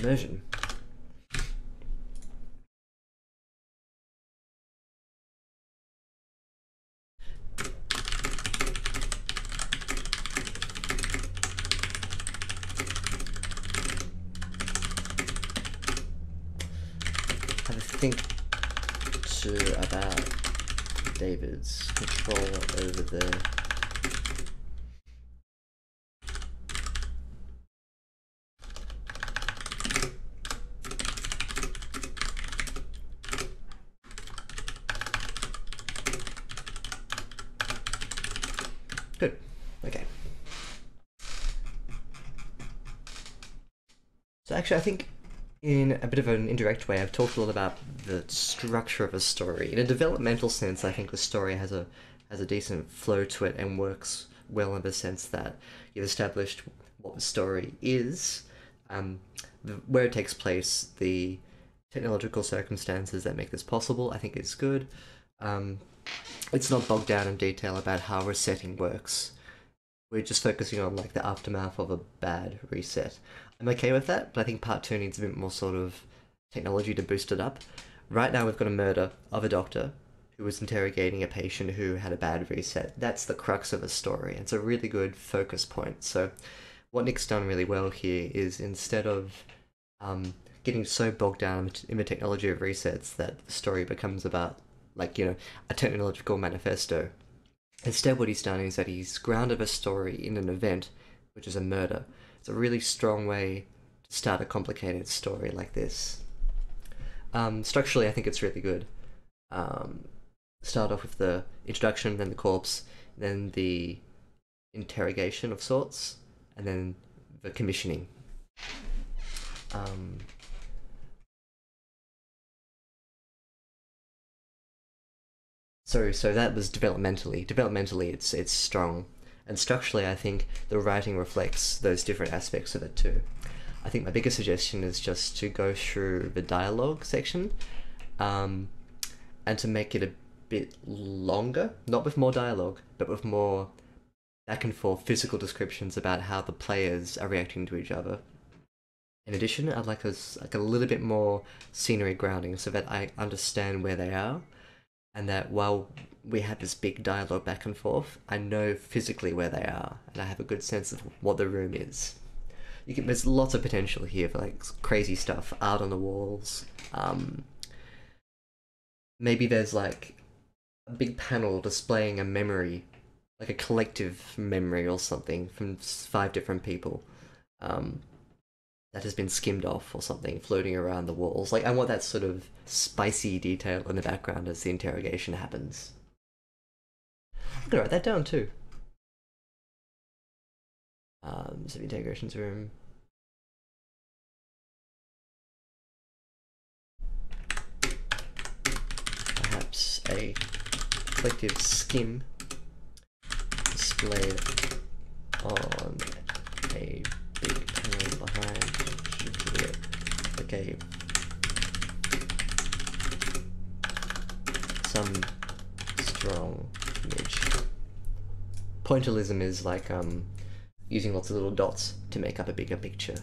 version. Have a think about David's control over the good. Okay. So actually, I think in a bit of an indirect way, I've talked a lot about the structure of a story. In a developmental sense, I think the story has a decent flow to it and works well in the sense that you've established what the story is, where it takes place, the technological circumstances that make this possible. I think it's good. It's not bogged down in detail about how resetting works. We're just focusing on like the aftermath of a bad reset. I'm okay with that, but I think part 2 needs a bit more sort of technology to boost it up. Right now we've got a murder of a doctor who was interrogating a patient who had a bad reset. That's the crux of the story. It's a really good focus point. So what Nick's done really well here is instead of getting so bogged down in the technology of resets that the story becomes about, like, a technological manifesto. Instead, what he's done is that he's grounded a story in an event, which is a murder. It's a really strong way to start a complicated story like this. Structurally, I think it's really good. Start off with the introduction, then the corpse, then the interrogation of sorts, and then the commissioning. So that was developmentally. Developmentally, it's strong, and structurally, I think the writing reflects those different aspects of it too. I think my biggest suggestion is just to go through the dialogue section, and to make it a bit longer, not with more dialogue, but with more back and forth physical descriptions about how the players are reacting to each other. In addition, I'd like a little bit more scenery grounding so that I understand where they are, and that while we have this big dialogue back and forth, I know physically where they are, and I have a good sense of what the room is. There's lots of potential here for like crazy stuff, art on the walls. Maybe there's like a big panel displaying a memory, like a collective memory or something from 5 different people. That has been skimmed off or something floating around the walls. Like, I want that sort of spicy detail in the background as the interrogation happens. I'm gonna write that down too. So the interrogations room. Perhaps a collective skim displayed on a big panel behind. Okay. Some strong image. Pointillism is like using lots of little dots to make up a bigger picture.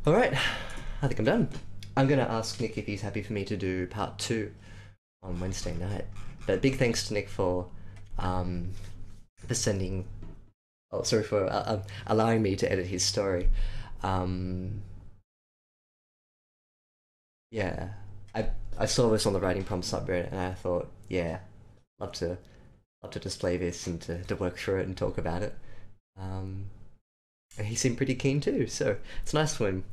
Alright, I think I'm done. I'm gonna ask Nick if he's happy for me to do part 2 on Wednesday night. But big thanks to Nick for sending... Oh, sorry, for allowing me to edit his story. Yeah, I saw this on the writing prompt subreddit and I thought, yeah, love to display this and to work through it and talk about it. And he seemed pretty keen too, so it's nice when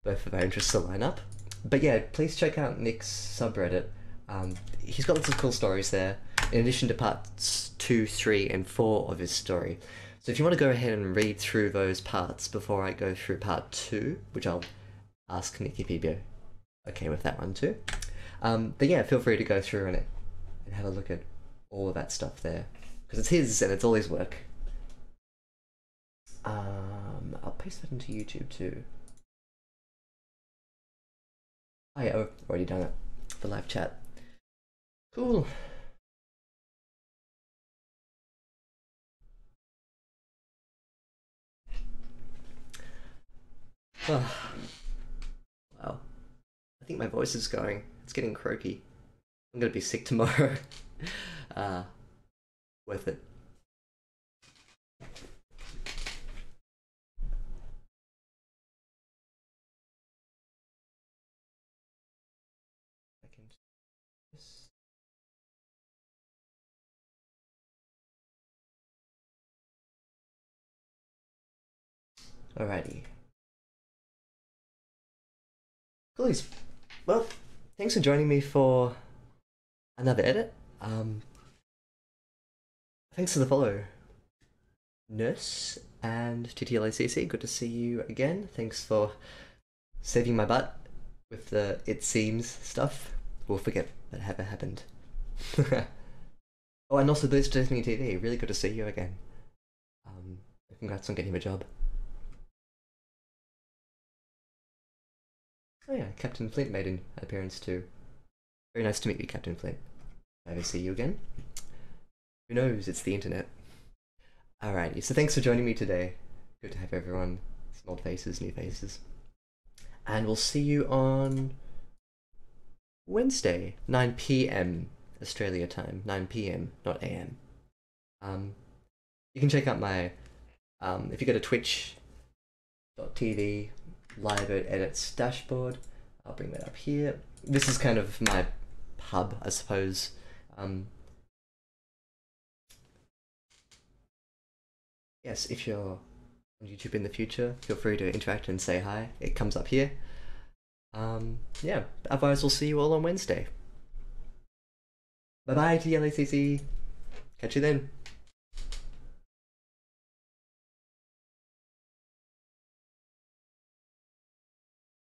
both of our interests align up. But yeah, please check out Nick's subreddit. He's got lots of cool stories there, in addition to parts 2, 3, and 4 of his story. So if you want to go ahead and read through those parts before I go through part 2, which I'll ask Nick if he'd be okay with that one too. Then yeah, feel free to go through and have a look at all of that stuff there, because it's his and it's all his work. I'll paste that into YouTube too. Oh yeah, I've already done it. The live chat. Cool. Oh, wow. I think my voice is going. It's getting croaky. I'm gonna be sick tomorrow. uh, Worth it. I can just... Alrighty. Coolies. Well, thanks for joining me for another edit. Thanks for the follow, Nurse and TTLACC. Good to see you again. Thanks for saving my butt with the it seems stuff. We'll forget that ever happened. Oh, and also Blitz Disney TV. Really good to see you again. Congrats on getting a job. Oh yeah, Captain Flint made an appearance too. Very nice to meet you, Captain Flint. Never see you again. Who knows? It's the internet. Alrighty, so thanks for joining me today. Good to have everyone. Some old faces, new faces. And we'll see you on Wednesday, 9 p.m. Australia time. 9 p.m., not a.m. You can check out my, if you go to twitch.tv Lyrebird Edits dashboard, I'll bring that up here. This is kind of my hub, I suppose. Yes, if you're on YouTube in the future, feel free to interact and say hi. It comes up here. Yeah, otherwise we'll see you all on Wednesday. Bye bye, TLACC. Catch you then.